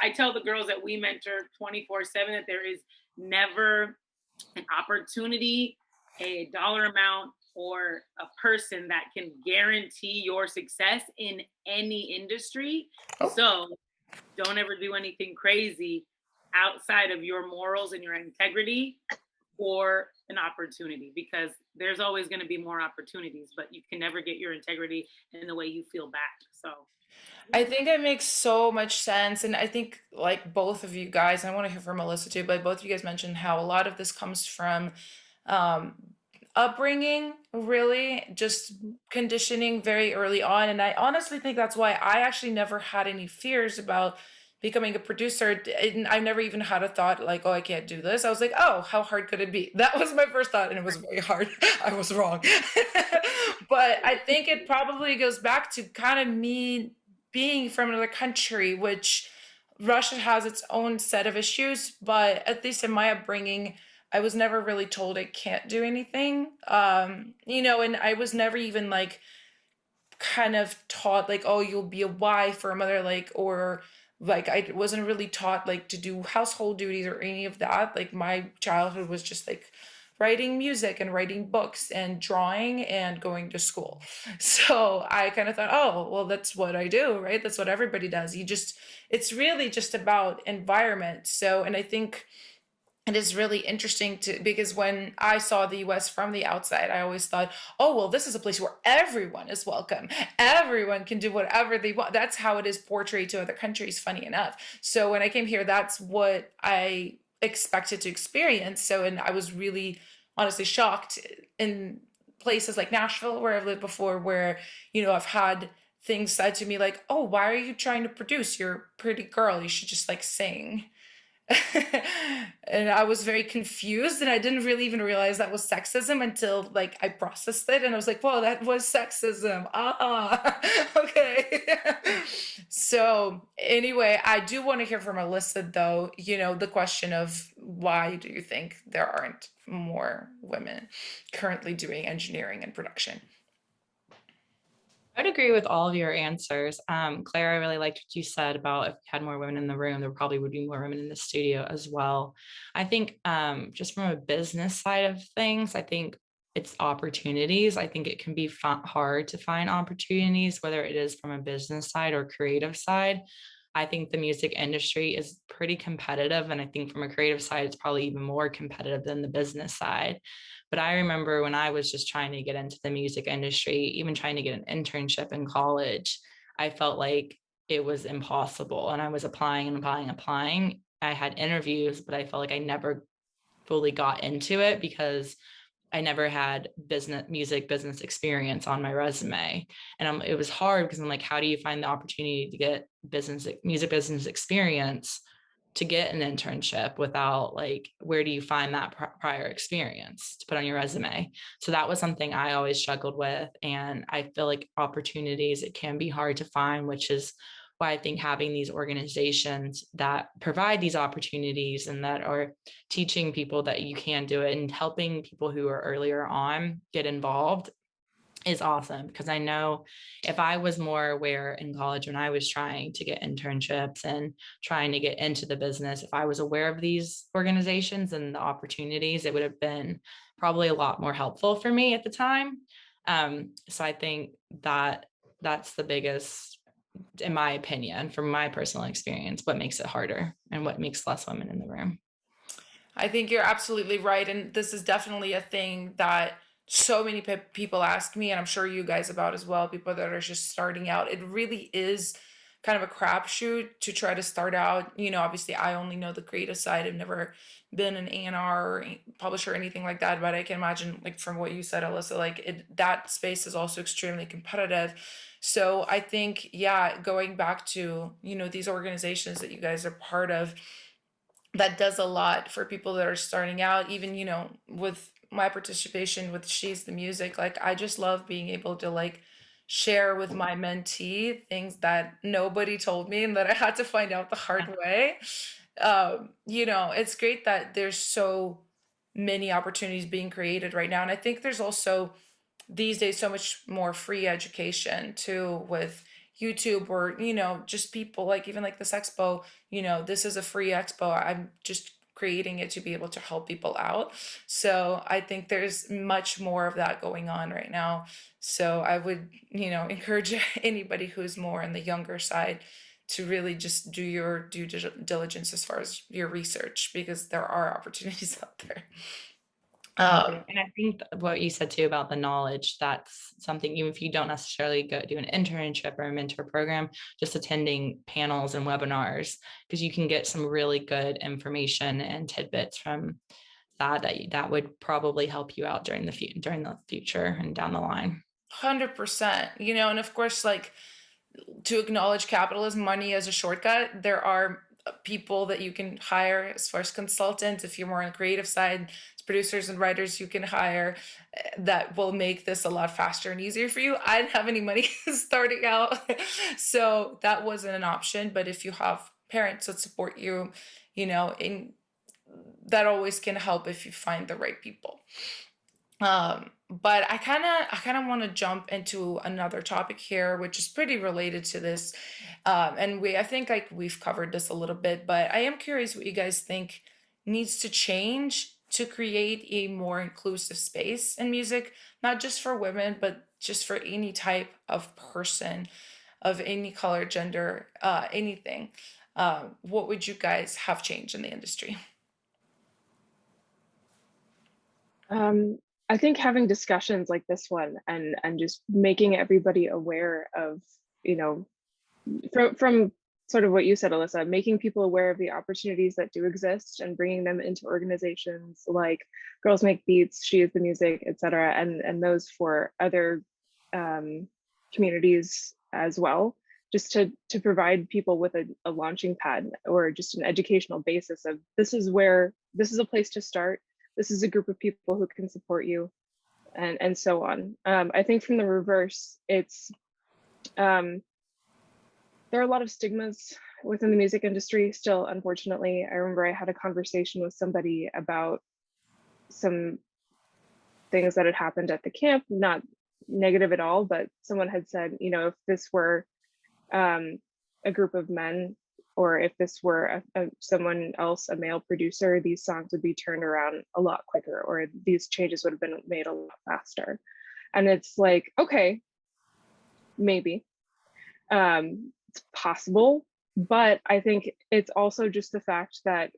C: I tell the girls that we mentor 24/7 that there is never an opportunity, a dollar amount, or a person that can guarantee your success in any industry.
A: Oh.
C: So don't ever do anything crazy outside of your morals and your integrity for an opportunity, because there's always going to be more opportunities, but you can never get your integrity in the way you feel back. So
A: I think it makes so much sense. And I think, like both of you guys, I want to hear from Alyssa too, but both of you guys mentioned how a lot of this comes from um, upbringing, really, just
B: Mhm.
A: conditioning very early on. And I honestly think that's why I actually never had any fears about becoming a producer. And I never even had a thought like, oh, I can't do this. I was like, oh, how hard could it be? That was my first thought, and it was very hard. I was wrong. But I think it probably goes back to kind of me being from another country, which Russia has its own set of issues, but at least in my upbringing, I was never really told I can't do anything. And I was never even like kind of taught like, oh, you'll be a wife or a mother, like, or like I wasn't really taught like to do household duties or any of that. Like my childhood was just like writing music and writing books and drawing and going to school. So I kind of thought, oh, well, that's what I do, right? That's what everybody does. It's really just about environment. So, and I think it is really interesting because when I saw the US from the outside, I always thought, oh, well, this is a place where everyone is welcome. Everyone can do whatever they want. That's how it is portrayed to other countries, funny enough. So when I came here, that's what I expected to experience. So, and I was really honestly shocked in places like Nashville, where I've lived before, where, I've had things said to me like, oh, why are you trying to produce? You're a pretty girl. You should just like sing. And I was very confused, and I didn't really even realize that was sexism until like I processed it and I was like, whoa, that was sexism. Okay. So anyway, I do want to hear from Alyssa though, the question of why do you think there aren't more women currently doing engineering and production?
D: I would agree with all of your answers. Claire, I really liked what you said about if we had more women in the room, there probably would be more women in the studio as well. I think just from a business side of things, I think it's opportunities. I think it can be hard to find opportunities, whether it is from a business side or creative side. I think the music industry is pretty competitive. And I think from a creative side, it's probably even more competitive than the business side. But I remember when I was just trying to get into the music industry, even trying to get an internship in college, I felt like it was impossible. And I was applying and applying. I had interviews, but I felt like I never fully got into it because I never had music business experience on my resume. And it was hard because I'm like, how do you find the opportunity to get music business experience to get an internship without like, where do you find that prior experience to put on your resume? So that was something I always struggled with. And I feel like opportunities, it can be hard to find, which is why I think having these organizations that provide these opportunities and that are teaching people that you can do it and helping people who are earlier on get involved is awesome. Because I know if I was more aware in college when I was trying to get internships and trying to get into the business, if I was aware of these organizations and the opportunities, it would have been probably a lot more helpful for me at the time. So I think that that's the biggest, in my opinion, from my personal experience, what makes it harder and what makes less women in the room.
A: I think you're absolutely right. And this is definitely a thing that so many people ask me, and I'm sure you guys about as well, people that are just starting out. It really is kind of a crapshoot to try to start out. Obviously, I only know the creative side. I've never been an A&R or publisher or anything like that, but I can imagine, like from what you said, Alyssa, like that space is also extremely competitive. So I think, yeah, going back to, these organizations that you guys are part of, that does a lot for people that are starting out. Even, with my participation with She's the Music, like I just love being able to like share with my mentee things that nobody told me and that I had to find out the hard way. It's great that there's so many opportunities being created right now. And I think there's also these days so much more free education too, with YouTube, or just people like, even like this expo, this is a free expo. I'm just creating it to be able to help people out. So I think there's much more of that going on right now. So I would, encourage anybody who's more on the younger side to really just do your due diligence as far as your research, because there are opportunities out there.
D: And I think what you said too about the knowledge, that's something, even if you don't necessarily go do an internship or a mentor program, just attending panels and webinars, because you can get some really good information and tidbits from that would probably help you out during the future and down the line.
A: 100%, and of course, like, to acknowledge capitalism, money as a shortcut, there are people that you can hire as far as consultants. If you're more on the creative side, producers and writers you can hire that will make this a lot faster and easier for you. I didn't have any money starting out, so that wasn't an option. But if you have parents that support you, that always can help if you find the right people. but I kind of want to jump into another topic here, which is pretty related to this. And I think like we've covered this a little bit, but I am curious what you guys think needs to change to create a more inclusive space in music, not just for women, but just for any type of person of any color, gender, anything. What would you guys have changed in the industry?
B: Um, I think having discussions like this one and just making everybody aware of, you know, from sort of what you said, Alyssa, making people aware of the opportunities that do exist and bringing them into organizations like Girls Make Beats, She Is the Music, etc., and those for other communities as well, just to provide people with a launching pad or just an educational basis of this is a place to start. This is a group of people who can support you, and so on. I think from the reverse, it's there are a lot of stigmas within the music industry still, unfortunately. I remember I had a conversation with somebody about some things that had happened at the camp, not negative at all, but someone had said, you know, if this were a group of men, or if this were someone else, a male producer, these songs would be turned around a lot quicker, or these changes would have been made a lot faster. And it's like, okay, maybe. It's possible, but I think it's also just the fact that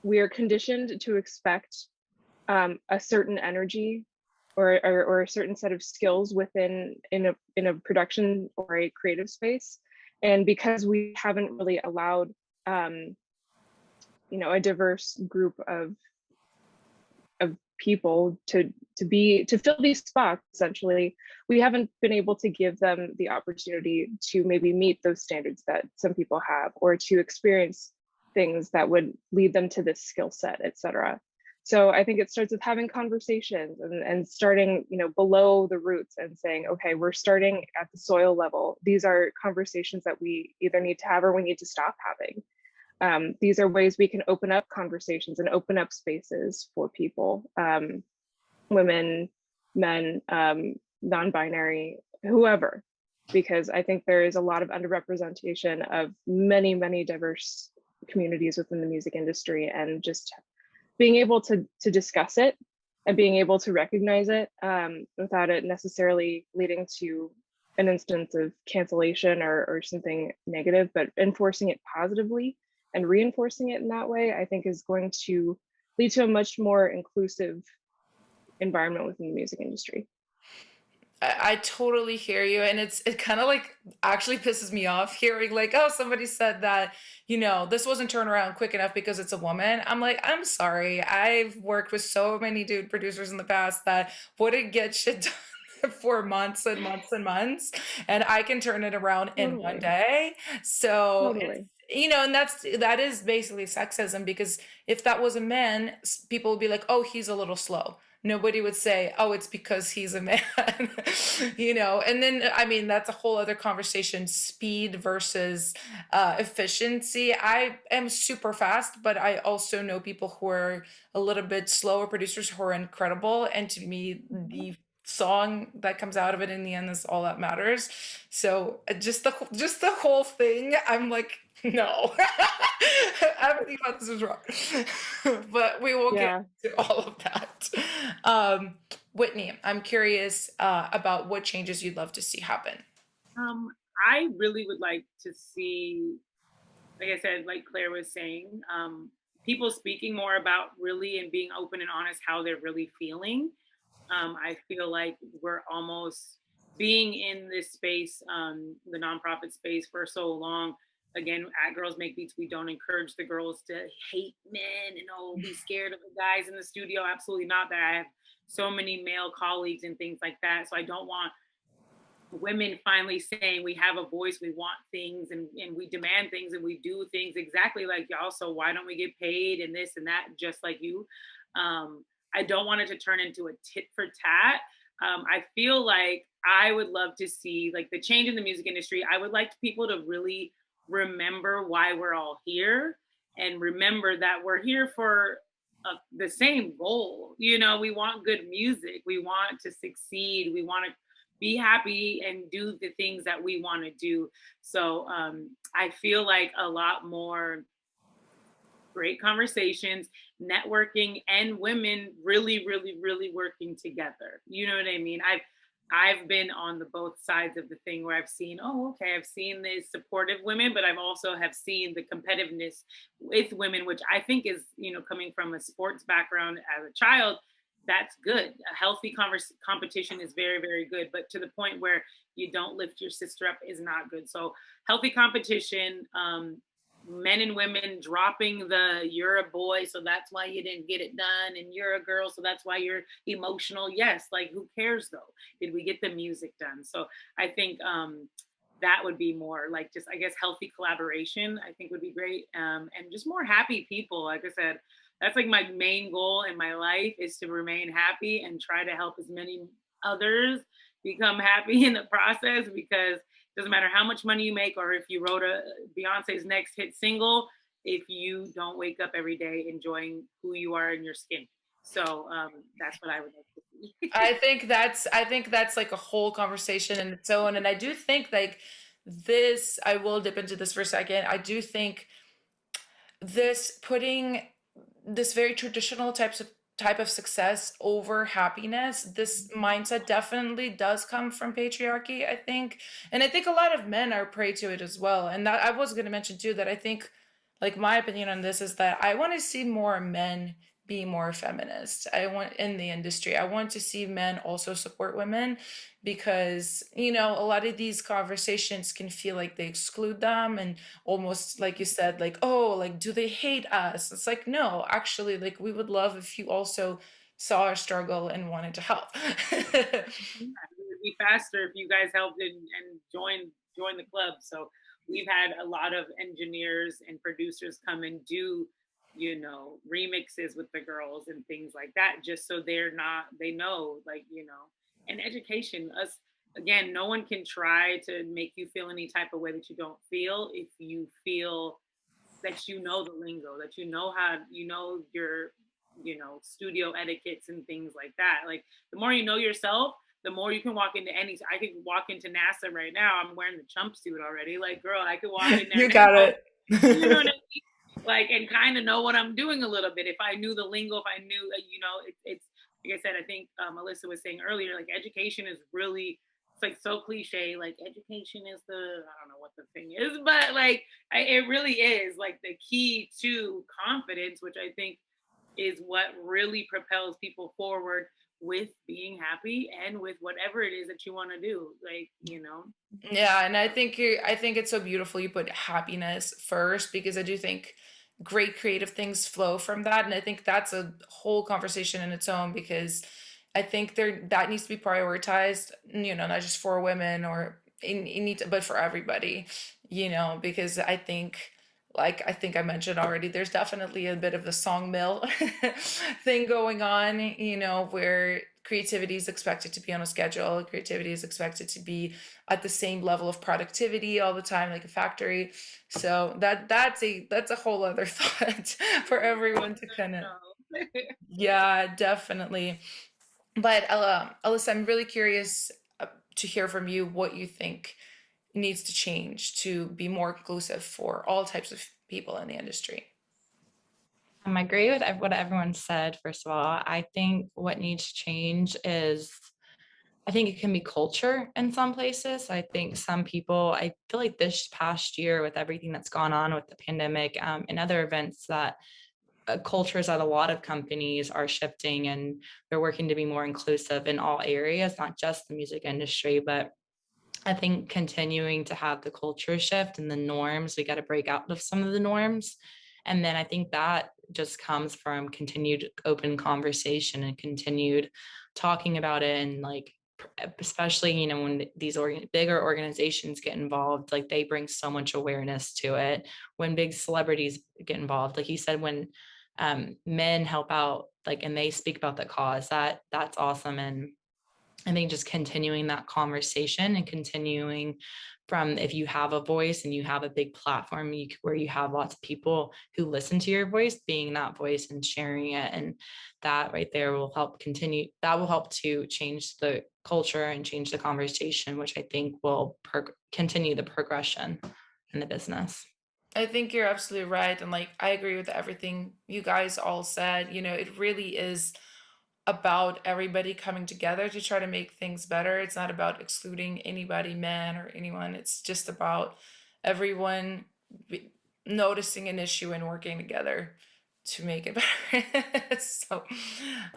B: we are conditioned to expect a certain energy or a certain set of skills within in a production or a creative space, and because we haven't really allowed you know, a diverse group of people to fill these spots, essentially, we haven't been able to give them the opportunity to maybe meet those standards that some people have, or to experience things that would lead them to this skill set, etc. So I think it starts with having conversations and starting, you know, below the roots and saying, okay, we're starting at the soil level. These are conversations that we either need to have or we need to stop having. These are ways we can open up conversations and open up spaces for people, women, men, non-binary, whoever, because I think there is a lot of underrepresentation of many, many diverse communities within the music industry, and just being able to discuss it and being able to recognize it without it necessarily leading to an instance of cancellation or something negative, but enforcing it positively and reinforcing it in that way, I think is going to lead to a much more inclusive environment within the music industry.
A: I totally hear you, and it kind of like actually pisses me off hearing like, oh, somebody said that, you know, this wasn't turned around quick enough because it's a woman. I'm like, I'm sorry. I've worked with so many dude producers in the past that wouldn't get shit done for months and months and months, and I can turn it around in one
B: Totally,
A: day. So it's,
B: totally.
A: you know, and that is basically sexism, because if that was a man, people would be like, oh, he's a little slow. Nobody would say, oh, it's because he's a man. You know. And then, I mean, that's a whole other conversation, speed versus efficiency. I am super fast, but I also know people who are a little bit slower, producers who are incredible, and to me, the song that comes out of it in the end is all that matters. So just the whole thing, I'm like, no. Everything about this is wrong. But we will get
B: Yeah.
A: to all of that. um Whitney, I'm curious about what changes you'd love to see happen.
C: Um, I really would like to see, like I said, like Claire was saying, people speaking more about really and being open and honest how they're really feeling. I feel like we're almost being in this space, the nonprofit space, for so long. Again, at Girls Make Beats, we don't encourage the girls to hate men and be scared of the guys in the studio. Absolutely not. That I have so many male colleagues and things like that. So I don't want women finally saying we have a voice, we want things, and we demand things, and we do things exactly like y'all. So why don't we get paid and this and that just like you? I don't want it to turn into a tit for tat. I feel like I would love to see like the change in the music industry. I would like people to really remember why we're all here, and remember that we're here for the same goal. You know, we want good music. We want to succeed. We want to be happy and do the things that we want to do. So I feel like a lot more great conversations, networking, and women really, really, really working together. You know what I mean? I've been on the both sides of the thing where I've seen, oh, okay, I've seen the supportive women, but I've also have seen the competitiveness with women, which I think is, you know, coming from a sports background as a child, that's good. A healthy competition is very, very good. But to the point where you don't lift your sister up is not good. So healthy competition, men and women dropping the you're a boy so that's why you didn't get it done, and you're a girl so that's why you're emotional. Yes, like who cares though, did we get the music done? So I think that would be more like, just I guess healthy collaboration I think would be great, and just more happy people. Like I said, that's like my main goal in my life, is to remain happy and try to help as many others become happy in the process, because doesn't matter how much money you make, or if you wrote a Beyonce's next hit single, if you don't wake up every day enjoying who you are in your skin. So that's what I would like to see.
A: I think that's like a whole conversation in its own. And I do think like this, I will dip into this for a second. I do think this putting this very traditional type of success over happiness, this mindset definitely does come from patriarchy, I think. And I think a lot of men are prey to it as well. And that I was going to mention too that I think, like, my opinion on this is that I want to see more men be more feminist. I want in the industry. I want to see men also support women, because, you know, a lot of these conversations can feel like they exclude them, and almost like you said, like, oh, like, do they hate us? It's like, no, actually, like, we would love if you also saw our struggle and wanted to help.
C: Yeah, it would be faster if you guys helped and join the club. So we've had a lot of engineers and producers come and do, you know, remixes with the girls and things like that, just so they know, like, you know. And education, us, again, no one can try to make you feel any type of way that you don't feel, if you feel that you know the lingo, that you know how, you know your, you know, studio etiquettes and things like that. Like the more you know yourself, the more you can walk into any. I could walk into NASA right now. I'm wearing the jumpsuit already. Like, girl, I could walk in there
A: You got
C: now.
A: it.
C: You know what I mean? Like, and kind of know what I'm doing a little bit. If I knew the lingo, if I knew, you know, it's like I said. I think Alyssa was saying earlier, like education is really, it's like so cliche. Like education is the, I don't know what the thing is, but like it really is like the key to confidence, which I think is what really propels people forward with being happy and with whatever it is that you want to do. Like, you know.
A: Yeah, and I think it's so beautiful you put happiness first, because I do think great creative things flow from that, and I think that's a whole conversation in its own, because I think there that needs to be prioritized, you know, not just for women or in need to, but for everybody, you know, because I think, like, I think I mentioned already, there's definitely a bit of the song mill thing going on, you know, where creativity is expected to be on a schedule, creativity is expected to be at the same level of productivity all the time, like a factory. So that's a whole other thought for everyone to kind of, yeah, definitely. But Alyssa, I'm really curious to hear from you what you think needs to change to be more inclusive for all types of people in the industry.
D: I agree with what everyone said. First of all, I think what needs to change is, I think it can be culture in some places. I think some people, I feel like this past year with everything that's gone on with the pandemic and other events, that cultures at a lot of companies are shifting, and they're working to be more inclusive in all areas, not just the music industry. But I think continuing to have the culture shift and the norms, we got to break out of some of the norms. And then I think that just comes from continued open conversation and continued talking about it. And like, especially, you know, when these bigger organizations get involved, like they bring so much awareness to it. When big celebrities get involved, like you said, when men help out, like, and they speak about the cause, that's awesome. And I think just continuing that conversation and continuing from, if you have a voice and you have a big platform where you have lots of people who listen to your voice, being that voice and sharing it. And that right there will help to change the culture and change the conversation, which I think will continue the progression in the business.
A: I think you're absolutely right. And like, I agree with everything you guys all said. You know, it really is about everybody coming together to try to make things better. It's not about excluding anybody, man or anyone. It's just about everyone noticing an issue and working together to make it better. So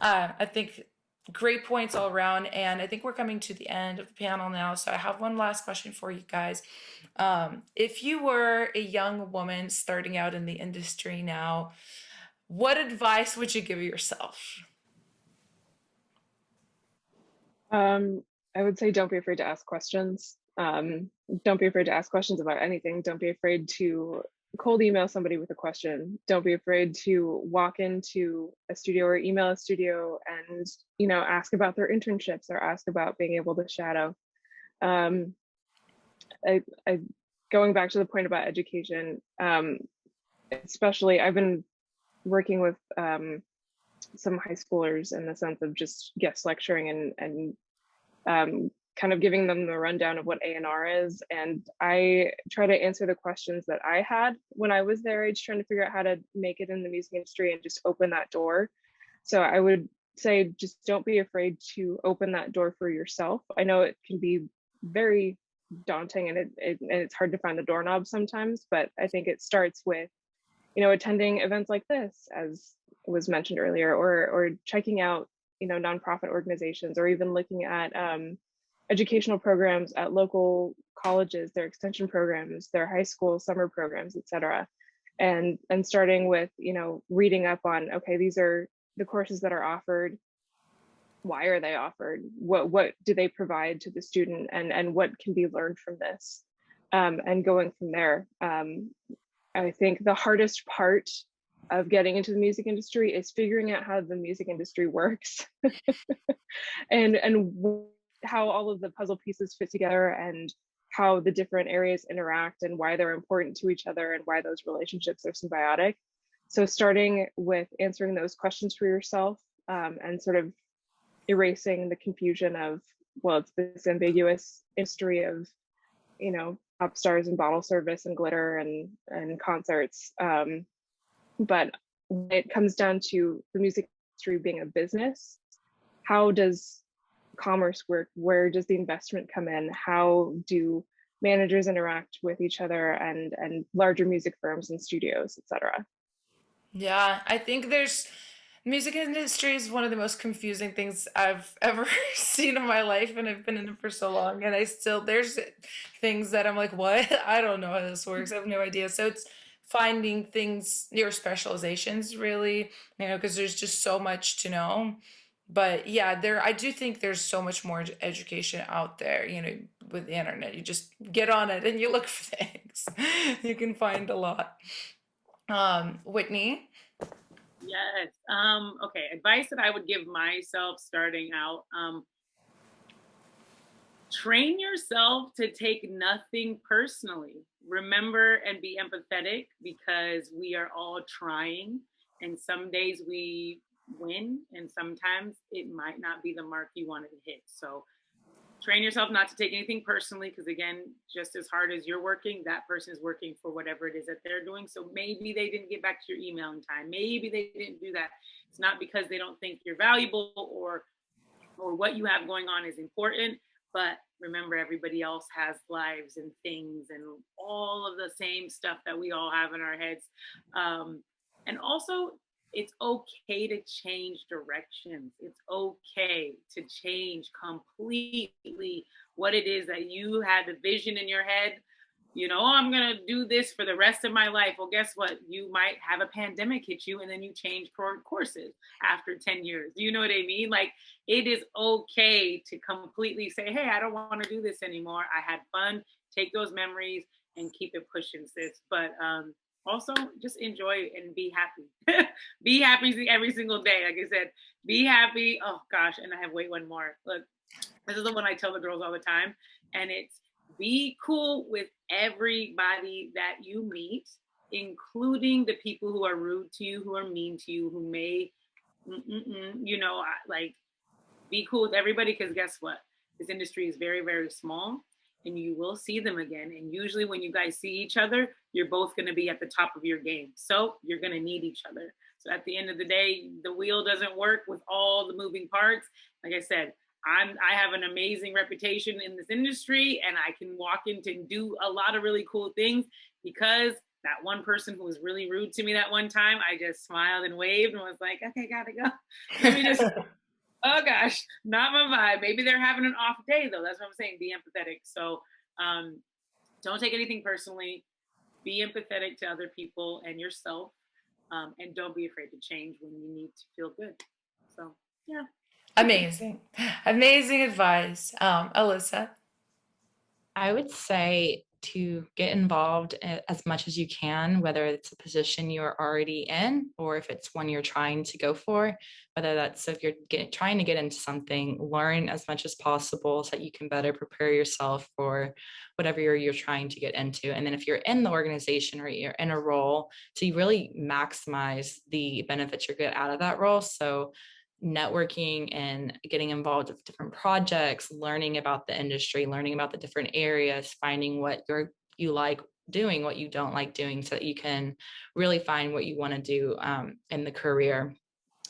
A: I think great points all around. And I think we're coming to the end of the panel now. So I have one last question for you guys. If you were a young woman starting out in the industry now, what advice would you give yourself?
B: I would say don't be afraid to ask questions. Don't be afraid to ask questions about anything. Don't be afraid to cold email somebody with a question. Don't be afraid to walk into a studio or email a studio and, you know, ask about their internships or ask about being able to shadow. Going back to the point about education, especially I've been working with some high schoolers in the sense of just guest lecturing and kind of giving them the rundown of what A&R is. And I try to answer the questions that I had when I was their age, trying to figure out how to make it in the music industry and just open that door. So I would say, just don't be afraid to open that door for yourself. I know it can be very daunting and it's hard to find the doorknob sometimes, but I think it starts with, you know, attending events like this, as was mentioned earlier, or checking out, you know, nonprofit organizations, or even looking at educational programs at local colleges, their extension programs, their high school summer programs, etc. And starting with, you know, reading up on, okay, these are the courses that are offered. Why are they offered? What do they provide to the student, and what can be learned from this? And going from there. I think the hardest part of getting into the music industry is figuring out how the music industry works and how all of the puzzle pieces fit together, and how the different areas interact, and why they're important to each other, and why those relationships are symbiotic. So starting with answering those questions for yourself, and sort of erasing the confusion of, well, it's this ambiguous history of, you know, pop stars and bottle service and glitter and concerts. But when it comes down to the music industry being a business, how does commerce work? Where does the investment come in? How do managers interact with each other, and larger music firms and studios, etc.?
A: Yeah, I think music industry is one of the most confusing things I've ever seen in my life, and I've been in it for so long, and there's things that I'm like, what? I don't know how this works. I have no idea. So it's finding things, your specializations really, you know, because there's just so much to know. But yeah, I do think there's so much more education out there, you know, with the internet. You just get on it and you look for things. You can find a lot. Whitney?
C: Yes. Okay. Advice that I would give myself starting out. Train yourself to take nothing personally. Remember and be empathetic, because we are all trying, and some days we win and sometimes it might not be the mark you wanted to hit. So train yourself not to take anything personally, because again, just as hard as you're working, that person is working for whatever it is that they're doing. So maybe they didn't get back to your email in time. Maybe they didn't do that. It's not because they don't think you're valuable or what you have going on is important. But remember, everybody else has lives and things and all of the same stuff that we all have in our heads. And also, it's okay to change directions. It's okay to change completely what it is that you had the vision in your head. You know, I'm going to do this for the rest of my life. Well, guess what? You might have a pandemic hit you and then you change courses after 10 years. Do you know what I mean? Like, it is okay to completely say, hey, I don't want to do this anymore. I had fun. Take those memories and keep it pushing, sis. But also just enjoy and be happy. Be happy every single day. Like I said, be happy. Oh gosh. And I have one more. Look, This is the one I tell the girls all the time. And it's be cool with everybody that you meet, including the people who are rude to you, who are mean to you, who may, like be cool with everybody, because guess what? This industry is very, very small and you will see them again. And usually when you guys see each other, you're both going to be at the top of your game. So you're going to need each other. So at the end of the day, the wheel doesn't work with all the moving parts. Like I said, I have an amazing reputation in this industry, and I can walk into and do a lot of really cool things because that one person who was really rude to me that one time, I just smiled and waved and was like, okay, gotta go. Let me just, oh gosh, not my vibe. Maybe they're having an off day though. That's what I'm saying. Be empathetic. So don't take anything personally. Be empathetic to other people and yourself. And don't be afraid to change when you need to feel good. So yeah.
A: Amazing. Amazing advice. Alyssa.
D: I would say to get involved as much as you can, whether it's a position you're already in or if it's one you're trying to go for, whether that's if you're trying to get into something, learn as much as possible so that you can better prepare yourself for whatever you're trying to get into. And then if you're in the organization or you're in a role, to really maximize the benefits you get out of that role. So networking and getting involved with different projects, learning about the industry, learning about the different areas, finding what you like doing, what you don't like doing, so that you can really find what you want to do in the career.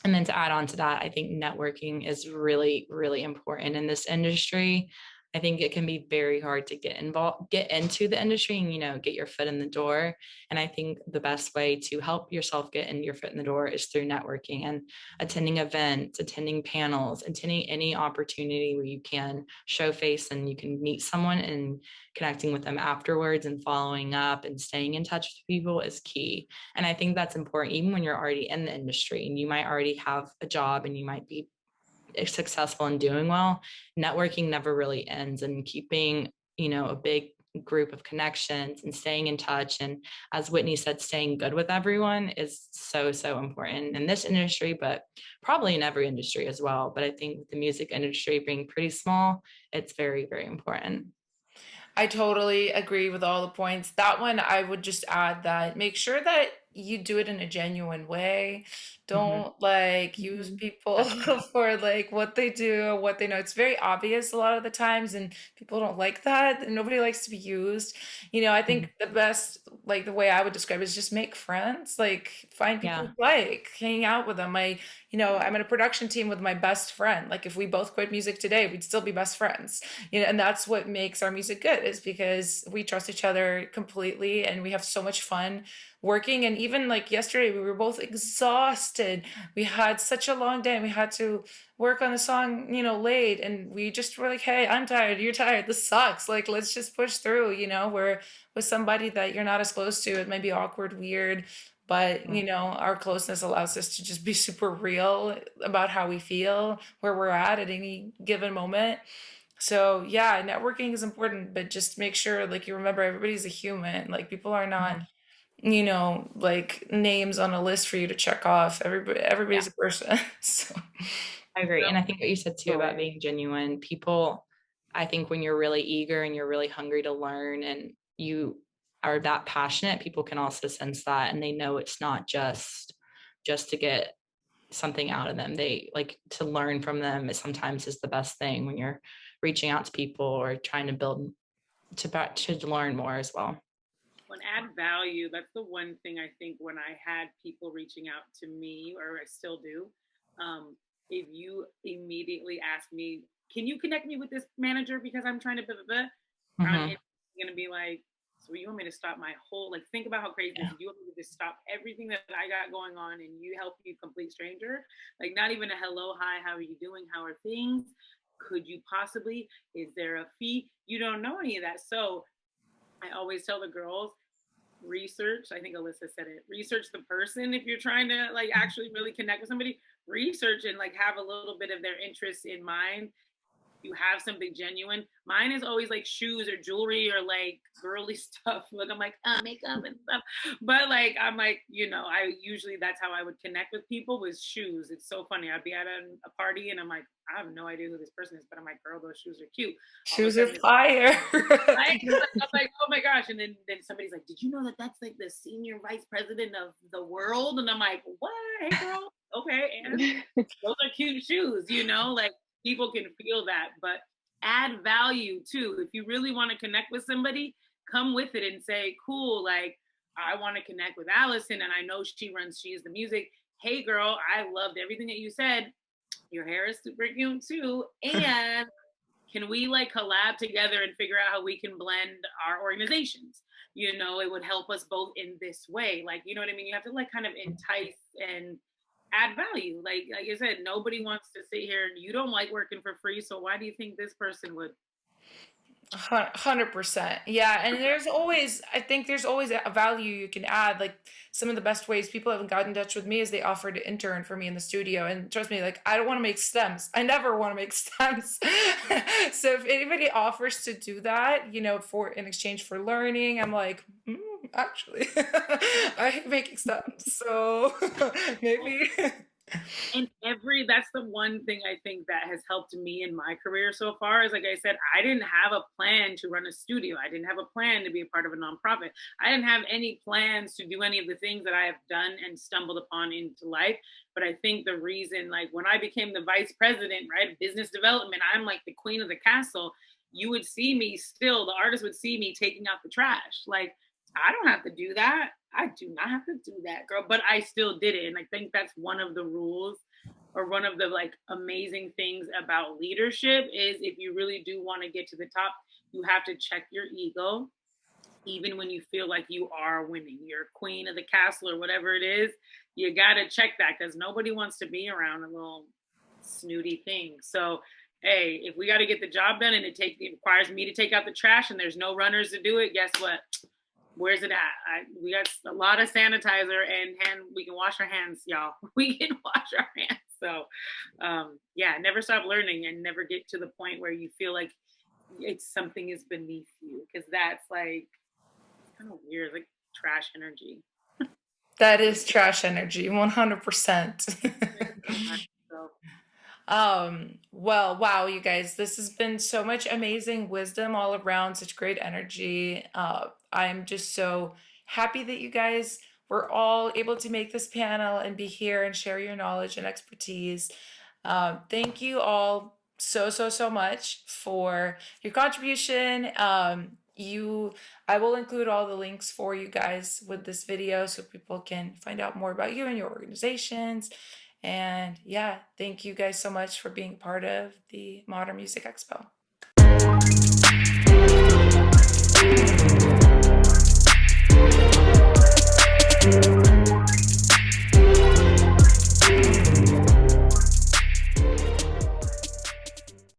D: And then to add on to that, I think networking is really, really important in this industry. I think it can be very hard to get into the industry and, get your foot in the door. And I think the best way to help yourself get in your foot in the door is through networking and attending events, attending panels, attending any opportunity where you can show face and you can meet someone, and connecting with them afterwards and following up and staying in touch with people is key. And I think that's important even when you're already in the industry and you might already have a job and you might be successful and doing well. Networking never really ends, and keeping, a big group of connections and staying in touch. And as Whitney said, staying good with everyone is so, so important in this industry, but probably in every industry as well. But I think with the music industry being pretty small, it's very, very important.
A: I totally agree with all the points. That one, I would just add that make sure that you do it in a genuine way. Don't use people for like what they do or what they know. It's very obvious a lot of the times, and people don't like that. And nobody likes to be used. I think the best, like the way I would describe it is just make friends, like find people you like, hang out with them. I'm in a production team with my best friend. Like if we both quit music today, we'd still be best friends. And that's what makes our music good, is because we trust each other completely and we have so much fun working. And even like yesterday, we were both exhausted. We had such a long day and we had to work on the song, late. And we just were like, hey, I'm tired. You're tired. This sucks. Like, let's just push through, where with somebody that you're not as close to, it might be awkward, weird. But, our closeness allows us to just be super real about how we feel, where we're at any given moment. So yeah, networking is important, but just make sure like you remember everybody's a human. Like people are not, like names on a list for you to check off. Everybody's a person. So
D: I agree. And I think what you said too about being genuine, people, I think when you're really eager and you're really hungry to learn and you are that passionate, people can also sense that, and they know it's not just to get something out of them. They like to learn from them. It sometimes is the best thing when you're reaching out to people or trying to build to learn more as well.
C: When add value, that's the one thing I think when I had people reaching out to me, or I still do, if you immediately ask me, can you connect me with this manager because I'm trying to blah, blah, blah, I'm going to be like, so you want me to stop my whole, like, think about how crazy this is. You want me to just stop everything that I got going on and you help you complete stranger? Like, not even a hello, hi, how are you doing? How are things? Could you possibly, is there a fee? You don't know any of that. So I always tell the girls, research, I think Alyssa said it, research the person. If you're trying to like actually really connect with somebody, research and like have a little bit of their interests in mind, you have something genuine. Mine is always like shoes or jewelry or like girly stuff. Like I'm like, makeup and stuff. But like, I'm like, I usually, that's how I would connect with people, was shoes. It's so funny. I'd be at a party and I'm like, I have no idea who this person is, but I'm like, girl, those shoes are cute.
A: Shoes are fire.
C: I'm like, oh my gosh. And then somebody's like, did you know that that's like the senior vice president of the world? And I'm like, what? Hey girl, okay. And those are cute shoes, like people can feel that, but add value too. If you really want to connect with somebody, come with it and say, cool, like I want to connect with Allison and I know she's the music. Hey girl, I loved everything that you said. Your hair is super cute too. And can we like collab together and figure out how we can blend our organizations? It would help us both in this way. Like, you know what I mean? You have to like kind of entice and add value. Like I said, nobody wants to sit here and you don't like working for free. So why do you think this person would?
A: 100%. Yeah. And I think there's always a value you can add. Like some of the best ways people haven't gotten in touch with me is they offered to intern for me in the studio. And trust me, like I don't want to make stems. I never want to make stems. So if anybody offers to do that, in exchange for learning, I'm like, actually, I hate making stems. So maybe.
C: And that's the one thing I think that has helped me in my career so far is, like I said, I didn't have a plan to run a studio. I didn't have a plan to be a part of a nonprofit. I didn't have any plans to do any of the things that I have done and stumbled upon into life. But I think the reason, like when I became the vice president, right, business development, I'm like the queen of the castle. You would see me still, the artist would see me taking out the trash. Like, I don't have to do that. I do not have to do that, girl. But I still did it. And I think that's one of the rules, or one of the like amazing things about leadership, is if you really do want to get to the top, you have to check your ego. Even when you feel like you are winning, you're queen of the castle or whatever it is, you got to check that, because nobody wants to be around a little snooty thing. So, hey, if we got to get the job done and it requires me to take out the trash and there's no runners to do it, guess what? Where's it at? We got a lot of sanitizer and we can wash our hands, y'all. We can wash our hands. So, never stop learning and never get to the point where you feel like something is beneath you, because that's like kind of weird, like trash energy.
A: That is trash energy, 100%. Well, wow, you guys, this has been so much amazing wisdom all around, such great energy. I'm just so happy that you guys were all able to make this panel and be here and share your knowledge and expertise. Thank you all so much for your contribution. I will include all the links for you guys with this video so people can find out more about you and your organizations. And yeah, thank you guys so much for being part of the Modern Music Expo.